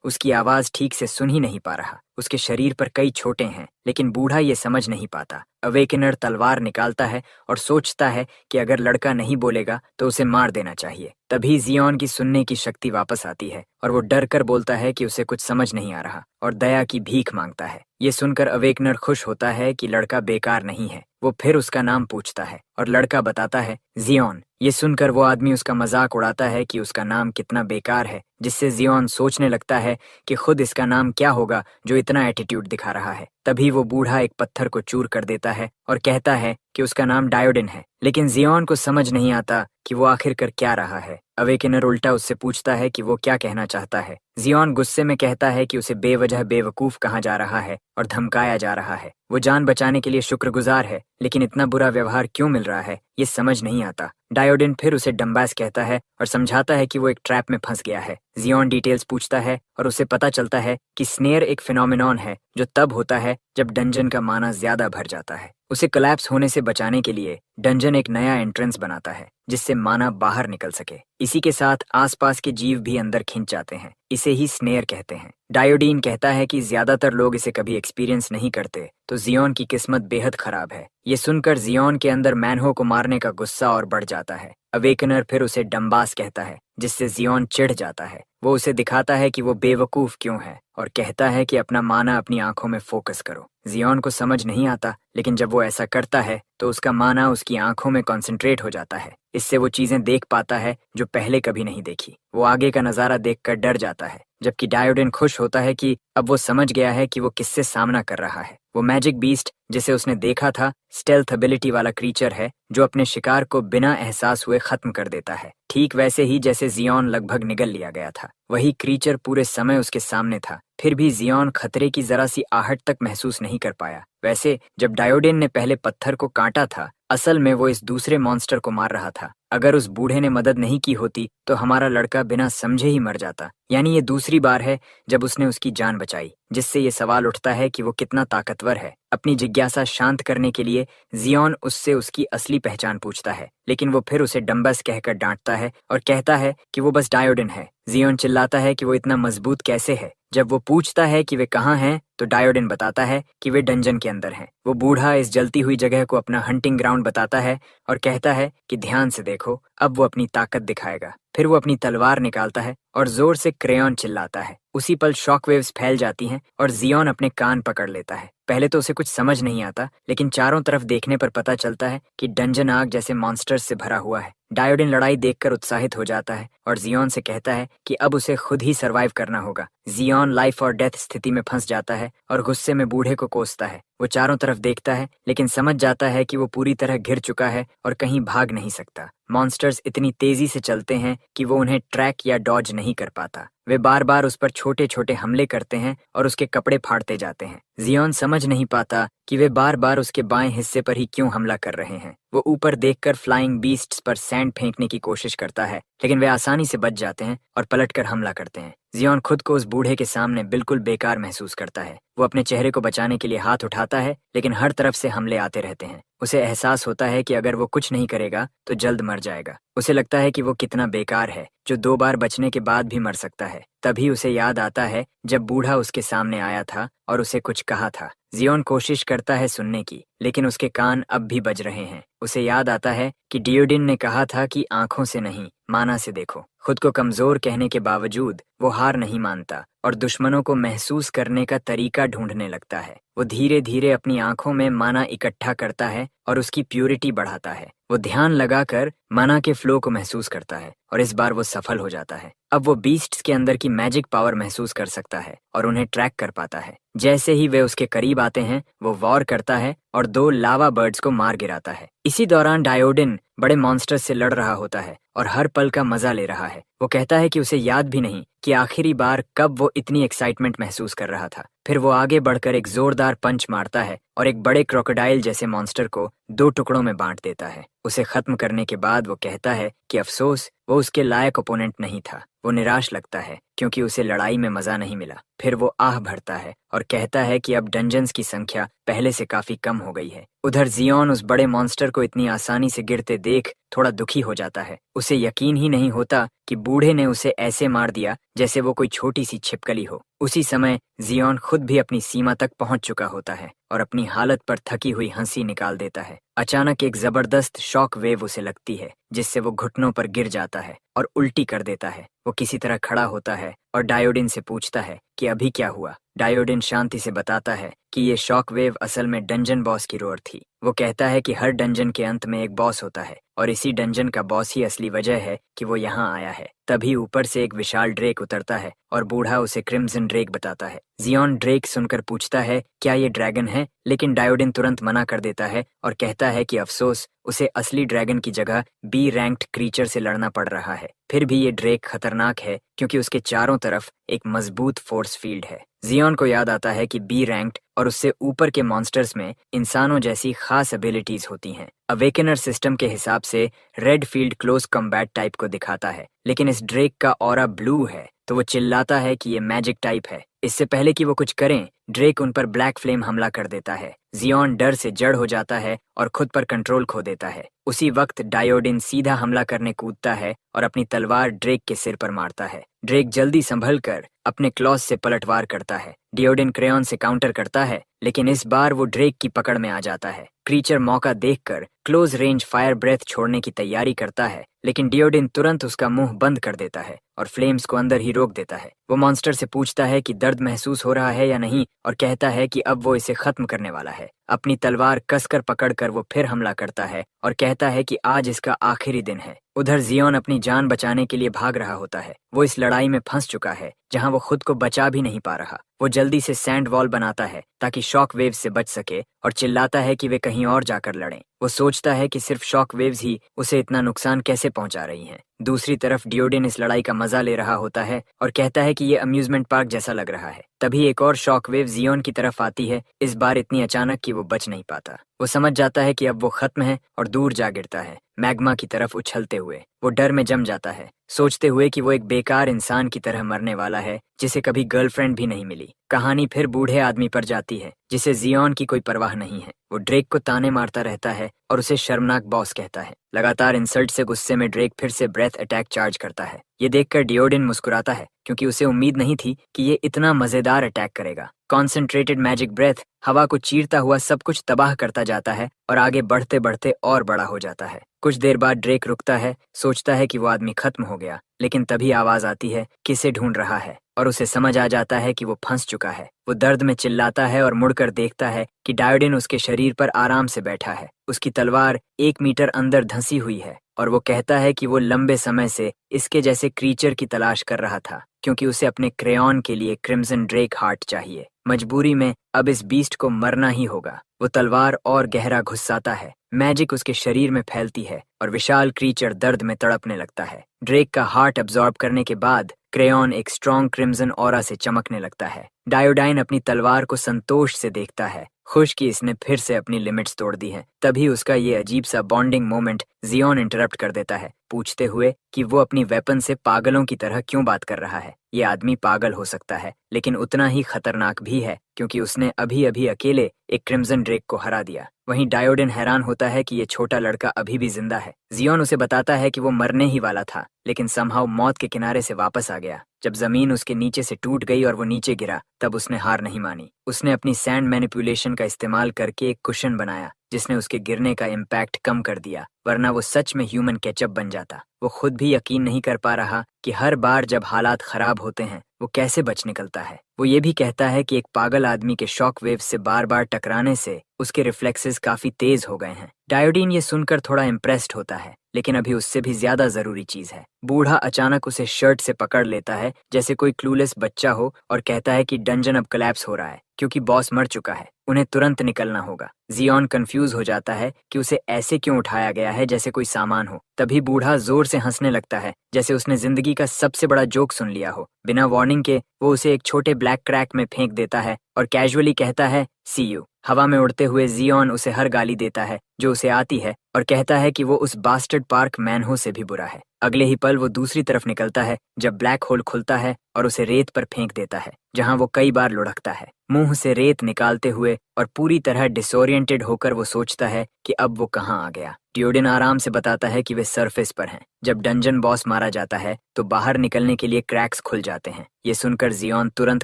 Speaker 1: उसकी आवाज ठीक से सुन ही नहीं पा रहा। उसके शरीर पर कई चोटें हैं, लेकिन बूढ़ा ये समझ नहीं पाता। अवेकनर तलवार निकालता है और सोचता है कि अगर लड़का नहीं बोलेगा तो उसे मार देना चाहिए। तभी जियोन की सुनने की शक्ति वापस आती है और वो डर कर बोलता है कि उसे कुछ समझ नहीं आ रहा और दया की भीख मांगता है। ये सुनकर अवेकनर खुश होता है कि लड़का बेकार नहीं है। वो फिर उसका नाम पूछता है और लड़का बताता है जियोन। ये सुनकर वो आदमी उसका मजाक उड़ाता है कि उसका नाम कितना बेकार है, जिससे जियोन सोचने लगता है कि खुद इसका नाम क्या होगा जो इतना एटीट्यूड दिखा रहा है। तभी वो बूढ़ा एक पत्थर को चूर कर देता है और कहता है कि उसका नाम डायोडिन है। लेकिन जियोन को समझ नहीं आता कि वो आखिर कर क्या रहा है। अवेकनर उल्टा उससे पूछता है कि वो क्या कहना चाहता है। जियोन गुस्से में कहता है कि उसे बेवजह बेवकूफ कहा जा रहा है और धमकाया जा रहा है। वो जान बचाने के लिए शुक्रगुजार है, लेकिन इतना बुरा व्यवहार क्यों मिल रहा है ये समझ नहीं आता। डायोडिन फिर उसे डम्बास कहता है और समझाता है कि वो एक ट्रैप में फंस गया है। जियोन डिटेल्स पूछता है और उसे पता चलता है कि स्नेयर एक फिनोमिनॉन है जो तब होता है जब डंजन का माना ज्यादा भर जाता है। उसे कोलैप्स होने से बचाने के लिए डंजन एक नया एंट्रेंस बनाता है जिससे माना बाहर निकल सके। इसी के साथ आसपास के जीव भी अंदर खिंच जाते हैं। इसे ही स्नेयर कहते हैं। डायोडीन कहता है कि ज्यादातर लोग इसे कभी एक्सपीरियंस नहीं करते, तो जियोन की किस्मत बेहद खराब है। ये सुनकर जियोन के अंदर मैनहो को मारने का गुस्सा और बढ़ जाता है। अवेकनर फिर उसे डम्बास कहता है, जिससे जियोन चिढ़ जाता है। वो उसे दिखाता है कि वो बेवकूफ क्यों है और कहता है कि अपना माना अपनी आंखों में फोकस करो। जियोन को समझ नहीं आता, लेकिन जब वो ऐसा करता है तो उसका माना उसकी आंखों में कंसंट्रेट हो जाता है। इससे वो चीजें देख पाता है जो पहले कभी नहीं देखी। वो आगे का नजारा देखकर डर जाता है, जबकि डायोडिन खुश होता है कि अब वो समझ गया है कि वो किससे सामना कर रहा है। वो मैजिक बीस्ट जिसे उसने देखा था स्टेल्थ एबिलिटी वाला क्रीचर है जो अपने शिकार को बिना एहसास हुए खत्म कर देता है, ठीक वैसे ही जैसे जियोन लगभग निगल लिया गया था। वही क्रीचर पूरे समय उसके सामने था, फिर भी जियोन खतरे की जरा सी आहट तक महसूस नहीं कर पाया। वैसे जब डायोडिन ने पहले पत्थर को काटा था, असल में वो इस दूसरे मॉन्स्टर को मार रहा था। अगर उस बूढ़े ने मदद नहीं की होती तो हमारा लड़का बिना समझे ही मर जाता। यानी ये दूसरी बार है जब उसने उसकी जान बचाई, जिससे ये सवाल उठता है कि वो कितना ताकतवर है। अपनी जिज्ञासा शांत करने के लिए जियोन उससे उसकी असली पहचान पूछता है, लेकिन वो फिर उसे डम्बस कहकर डांटता है और कहता है कि वो बस डायोडिन है। जियोन चिल्लाता है कि वो इतना मजबूत कैसे है। जब वो पूछता है कि वे कहाँ हैं, तो डायोडिन बताता है कि वे डंजन के अंदर हैं। वो बूढ़ा इस जलती हुई जगह को अपना हंटिंग ग्राउंड बताता है और कहता है कि ध्यान से देखो, अब वो अपनी ताकत दिखाएगा। फिर वो अपनी तलवार निकालता है और जोर से क्रेयॉन चिल्लाता है। उसी पल शॉकवेव्स फैल जाती हैं और जियोन अपने कान पकड़ लेता है। पहले तो उसे कुछ समझ नहीं आता, लेकिन चारों तरफ देखने पर पता चलता है कि डंजन आग जैसे मॉन्स्टर्स से भरा हुआ है। डायोडिन लड़ाई देखकर उत्साहित हो जाता है और जियोन से कहता है कि अब उसे खुद ही सरवाइव करना होगा। जियोन लाइफ और डेथ स्थिति में फंस जाता है और गुस्से में बूढ़े को कोसता है। वो चारों तरफ देखता है, लेकिन समझ जाता है कि वो पूरी तरह घिर चुका है और कहीं भाग नहीं सकता। मॉन्स्टर्स इतनी तेजी से चलते हैं कि वो उन्हें ट्रैक या डॉज नहीं कर पाता। वे बार बार उस पर छोटे छोटे हमले करते हैं और उसके कपड़े फाड़ते जाते हैं। जियोन समझ नहीं पाता कि वे बार बार उसके बाएं हिस्से पर ही क्यों हमला कर रहे हैं। वो ऊपर देखकर फ्लाइंग बीस्ट्स पर सैंड फेंकने की कोशिश करता है, लेकिन वे आसानी से बच जाते हैं और पलटकर हमला करते हैं। जियोन खुद को उस बूढ़े के सामने बिल्कुल बेकार महसूस करता है। वो अपने चेहरे को बचाने के लिए हाथ उठाता है, लेकिन हर तरफ से हमले आते रहते हैं। उसे एहसास होता है कि अगर वो कुछ नहीं करेगा तो जल्द मर जाएगा। उसे लगता है कि वो कितना बेकार है जो 2 बार बचने के बाद भी मर सकता है। तभी उसे याद आता है जब बूढ़ा उसके सामने आया था और उसे कुछ कहा था। जियोन कोशिश करता है सुनने की, लेकिन उसके कान अब भी बज रहे हैं। उसे याद आता है कि डायोडिन ने कहा था कि आंखों से नहीं, माना से देखो। खुद को कमजोर कहने के बावजूद वो हार नहीं मानता और दुश्मनों को महसूस करने का तरीका ढूंढने लगता है। वो धीरे धीरे अपनी आंखों में माना इकट्ठा करता है और उसकी प्यूरिटी बढ़ाता है। वो ध्यान लगाकर माना के फ्लो को महसूस करता है और इस बार वो सफल हो जाता है। अब वो बीस्ट्स के अंदर की मैजिक पावर महसूस कर सकता है और उन्हें ट्रैक कर पाता है। जैसे ही वे उसके करीब आते हैं, वो वॉर करता है और 2 लावा बर्ड्स को मार गिराता है। इसी दौरान डायोडिन बड़े मॉन्स्टर से लड़ रहा होता है और हर पल का मजा ले रहा है। वो कहता है कि उसे याद भी नहीं कि आखिरी बार कब वो इतनी एक्साइटमेंट महसूस कर रहा था। फिर वो आगे बढ़कर एक जोरदार पंच मारता है और एक बड़े क्रोकोडाइल जैसे मॉन्स्टर को 2 टुकड़ों में बांट देता है। उसे खत्म करने के बाद वो कहता है कि अफसोस, वो उसके लायक ओपोनेंट नहीं था। वो निराश लगता है क्योंकि उसे लड़ाई में मजा नहीं मिला। फिर वो आह भरता है और कहता है कि अब डंजन्स की संख्या पहले से काफी कम हो गई है। उधर जियोन उस बड़े मॉन्स्टर को इतनी आसानी से गिरते देख थोड़ा दुखी हो जाता है। उसे यकीन ही नहीं होता कि बूढ़े ने उसे ऐसे मार दिया जैसे वो कोई छोटी सी छिपकली हो। उसी समय जियोन खुद भी अपनी सीमा तक पहुंच चुका होता है और अपनी हालत पर थकी हुई हंसी निकाल देता है। अचानक एक जबरदस्त शॉक वेव उसे लगती है जिससे वो घुटनों पर गिर जाता है और उल्टी कर देता है। वो किसी तरह खड़ा होता है और डायोडिन से पूछता है कि अभी क्या हुआ। डायोडिन शांति से बताता है कि ये शॉक वेव असल में डंजन बॉस की रोर थी। वो कहता है कि हर डंजन के अंत में एक बॉस होता है और इसी डंजन का बॉस ही असली वजह है कि वो यहाँ आया है। तभी ऊपर से एक विशाल ड्रेक उतरता है और बूढ़ा उसे क्रिम्सन ड्रेक बताता है। जियोन ड्रेक सुनकर पूछता है क्या ये ड्रैगन है, लेकिन डायोडिन तुरंत मना कर देता है और कहता है कि अफसोस, उसे असली ड्रैगन की जगह बी रैंक्ड क्रीचर से लड़ना पड़ रहा है। फिर भी ये ड्रेक खतरनाक है क्योंकि उसके चारों तरफ एक मजबूत फोर्स फील्ड है। जियोन को याद आता है कि बी रैंक्ड और उससे ऊपर के मॉन्स्टर्स में इंसानों जैसी खास एबिलिटीज होती हैं। अवेकनर सिस्टम के हिसाब से red field close combat type को दिखाता है, लेकिन इस ड्रेक का ऑरा ब्लू है तो वो चिल्लाता है कि ये मैजिक टाइप है। इससे पहले कि वो कुछ करें, ड्रेक उन पर ब्लैक फ्लेम हमला कर देता है। जियोन डर से जड़ हो जाता है और खुद पर कंट्रोल खो देता है। उसी वक्त डायोडिन सीधा हमला करने कूदता है और अपनी तलवार ड्रेक के सिर पर मारता है। ड्रेक जल्दी संभल कर अपने क्लॉज से पलटवार करता है। डायोडिन क्रेयॉन से काउंटर करता है, लेकिन इस बार वो ड्रेक की पकड़ में आ जाता है। क्रीचर मौका देखकर क्लोज रेंज फायर ब्रेथ छोड़ने की तैयारी करता है, लेकिन डायोडिन तुरंत उसका मुंह बंद कर देता है और फ्लेम्स को अंदर ही रोक देता है। वो मॉन्स्टर से पूछता है कि दर्द महसूस हो रहा है या नहीं और कहता है कि अब वो इसे खत्म करने वाला है। अपनी तलवार कसकर पकड़कर वो फिर हमला करता है और कहता है कि आज इसका आखिरी दिन है। उधर जियोन अपनी जान बचाने के लिए भाग रहा होता है। वो इस लड़ाई में फंस चुका है जहां वो खुद को बचा भी नहीं पा रहा। वो जल्दी से सैंड वॉल बनाता है ताकि शॉक वेव से बच सके और चिल्लाता है कि वे कहीं और जाकर लड़ें। वो सोचता है कि सिर्फ शॉक वेव्स ही उसे इतना नुकसान कैसे पहुंचा रही हैं। दूसरी तरफ डायोडिन इस लड़ाई का मजा ले रहा होता है और कहता है कि ये अम्यूजमेंट पार्क जैसा लग रहा है। तभी एक और शॉक वेव जियोन की तरफ आती है, इस बार इतनी अचानक कि वो बच नहीं पाता। वो समझ जाता है कि अब वो खत्म है और दूर जा गिरता है, मैग्मा की तरफ उछलते हुए। वो डर में जम जाता है, सोचते हुए कि वो एक बेकार इंसान की तरह मरने वाला है जिसे कभी गर्लफ्रेंड भी नहीं मिली। कहानी फिर बूढ़े आदमी पर जाती है जिसे जियोन की कोई परवाह नहीं है। वो ड्रेक को ताने मारता रहता है और उसे शर्मनाक बॉस कहता है। लगातार इंसल्ट से गुस्से में ड्रेक फिर से ब्रेथ अटैक चार्ज करता है। ये देखकर डायोडिन मुस्कुराता है क्योंकि उसे उम्मीद नहीं थी कि ये इतना मजेदार अटैक करेगा। कॉन्सेंट्रेटेड मैजिक ब्रेथ हवा को चीरता हुआ सब कुछ तबाह करता जाता है और आगे बढ़ते बढ़ते और बड़ा हो जाता है। कुछ देर बाद ड्रेक रुकता है, सोचता है कि वो आदमी खत्म हो गया, लेकिन तभी आवाज आती है किसे ढूंढ रहा है और उसे समझ आ जाता है कि वो फंस चुका है। वो दर्द में चिल्लाता है और मुड़कर देखता है कि डायोडिन उसके शरीर पर आराम से बैठा है। उसकी तलवार 1 मीटर अंदर धंसी हुई है और वो कहता है कि वो लंबे समय से इसके जैसे क्रीचर की तलाश कर रहा था क्योंकि उसे अपने क्रेयॉन के लिए क्रिम्सन ड्रेक हार्ट चाहिए। मजबूरी में अब इस बीस्ट को मरना ही होगा। वो तलवार और गहरा घुसाता है, मैजिक उसके शरीर में फैलती है और विशाल क्रीचर दर्द में तड़पने लगता है। ड्रेक का हार्ट अब्सॉर्ब करने के बाद क्रेयॉन एक स्ट्रॉन्ग क्रिम्सन ऑरा से चमकने लगता है। डायोडाइन अपनी तलवार को संतोष से देखता है, खुश कि इसने फिर से अपनी लिमिट्स तोड़ दी हैं। तभी उसका ये अजीब सा बॉन्डिंग मोमेंट जियोन इंटरप्ट कर देता है, पूछते हुए कि वो अपनी वेपन से पागलों की तरह क्यों बात कर रहा है। ये आदमी पागल हो सकता है, लेकिन उतना ही खतरनाक भी है क्योंकि उसने अभी अभी अकेले एक क्रिम्सन ड्रेक को हरा दिया। वहीं डायोडिन हैरान होता है कि ये छोटा लड़का अभी भी जिंदा है। जियोन उसे बताता है कि वो मरने ही वाला था, लेकिन समहाउ मौत के किनारे से वापस आ गया। जब जमीन उसके नीचे से टूट गई और वो नीचे गिरा, तब उसने हार नहीं मानी। उसने अपनी सैंड मैनिपुलेशन का इस्तेमाल करके एक कुशन बनाया जिसने उसके गिरने का इम्पैक्ट कम कर दिया वरना वो सच में ह्यूमन केचप बन जाता। वो खुद भी यकीन नहीं कर पा रहा कि हर बार जब हालात खराब होते हैं वो कैसे बच निकलता है। वो ये भी कहता है कि एक पागल आदमी के शॉक वेव से बार बार टकराने से उसके रिफ्लेक्सेस काफी तेज हो गए हैं। डायोडीन ये सुनकर थोड़ा इम्प्रेस्ड होता है, लेकिन अभी उससे भी ज्यादा जरूरी चीज है। बूढ़ा अचानक उसे शर्ट से पकड़ लेता है जैसे कोई क्लूलेस बच्चा हो और कहता है कि डंजन अब कोलैप्स हो रहा है क्योंकि बॉस मर चुका है, उन्हें तुरंत निकलना होगा। जियोन कंफ्यूज हो जाता है कि उसे ऐसे क्यों उठाया गया है जैसे कोई सामान हो। तभी बूढ़ा जोर से हंसने लगता है जैसे उसने जिंदगी का सबसे बड़ा जोक सुन लिया हो। बिना वार्निंग के वो उसे एक छोटे ब्लैक क्रैक में फेंक देता है और कैजुअली कहता है सी यू। हवा में उड़ते हुए जियोन उसे हर गाली देता है जो उसे आती है और कहता है कि वो उस बास्टर्ड पार्क मैनहो से भी बुरा है। अगले ही पल वो दूसरी तरफ निकलता है जब ब्लैक होल खुलता है और उसे रेत पर फेंक देता है जहां वो कई बार लुढ़कता है, मुंह से रेत निकालते हुए, और पूरी तरह डिसोरिएंटेड होकर वो सोचता है कि अब वो कहाँ आ गया। डियोडिन आराम से बताता है कि वे सरफेस पर हैं। जब डंजन बॉस मारा जाता है तो बाहर निकलने के लिए क्रैक्स खुल जाते हैं। ये सुनकर जियोन तुरंत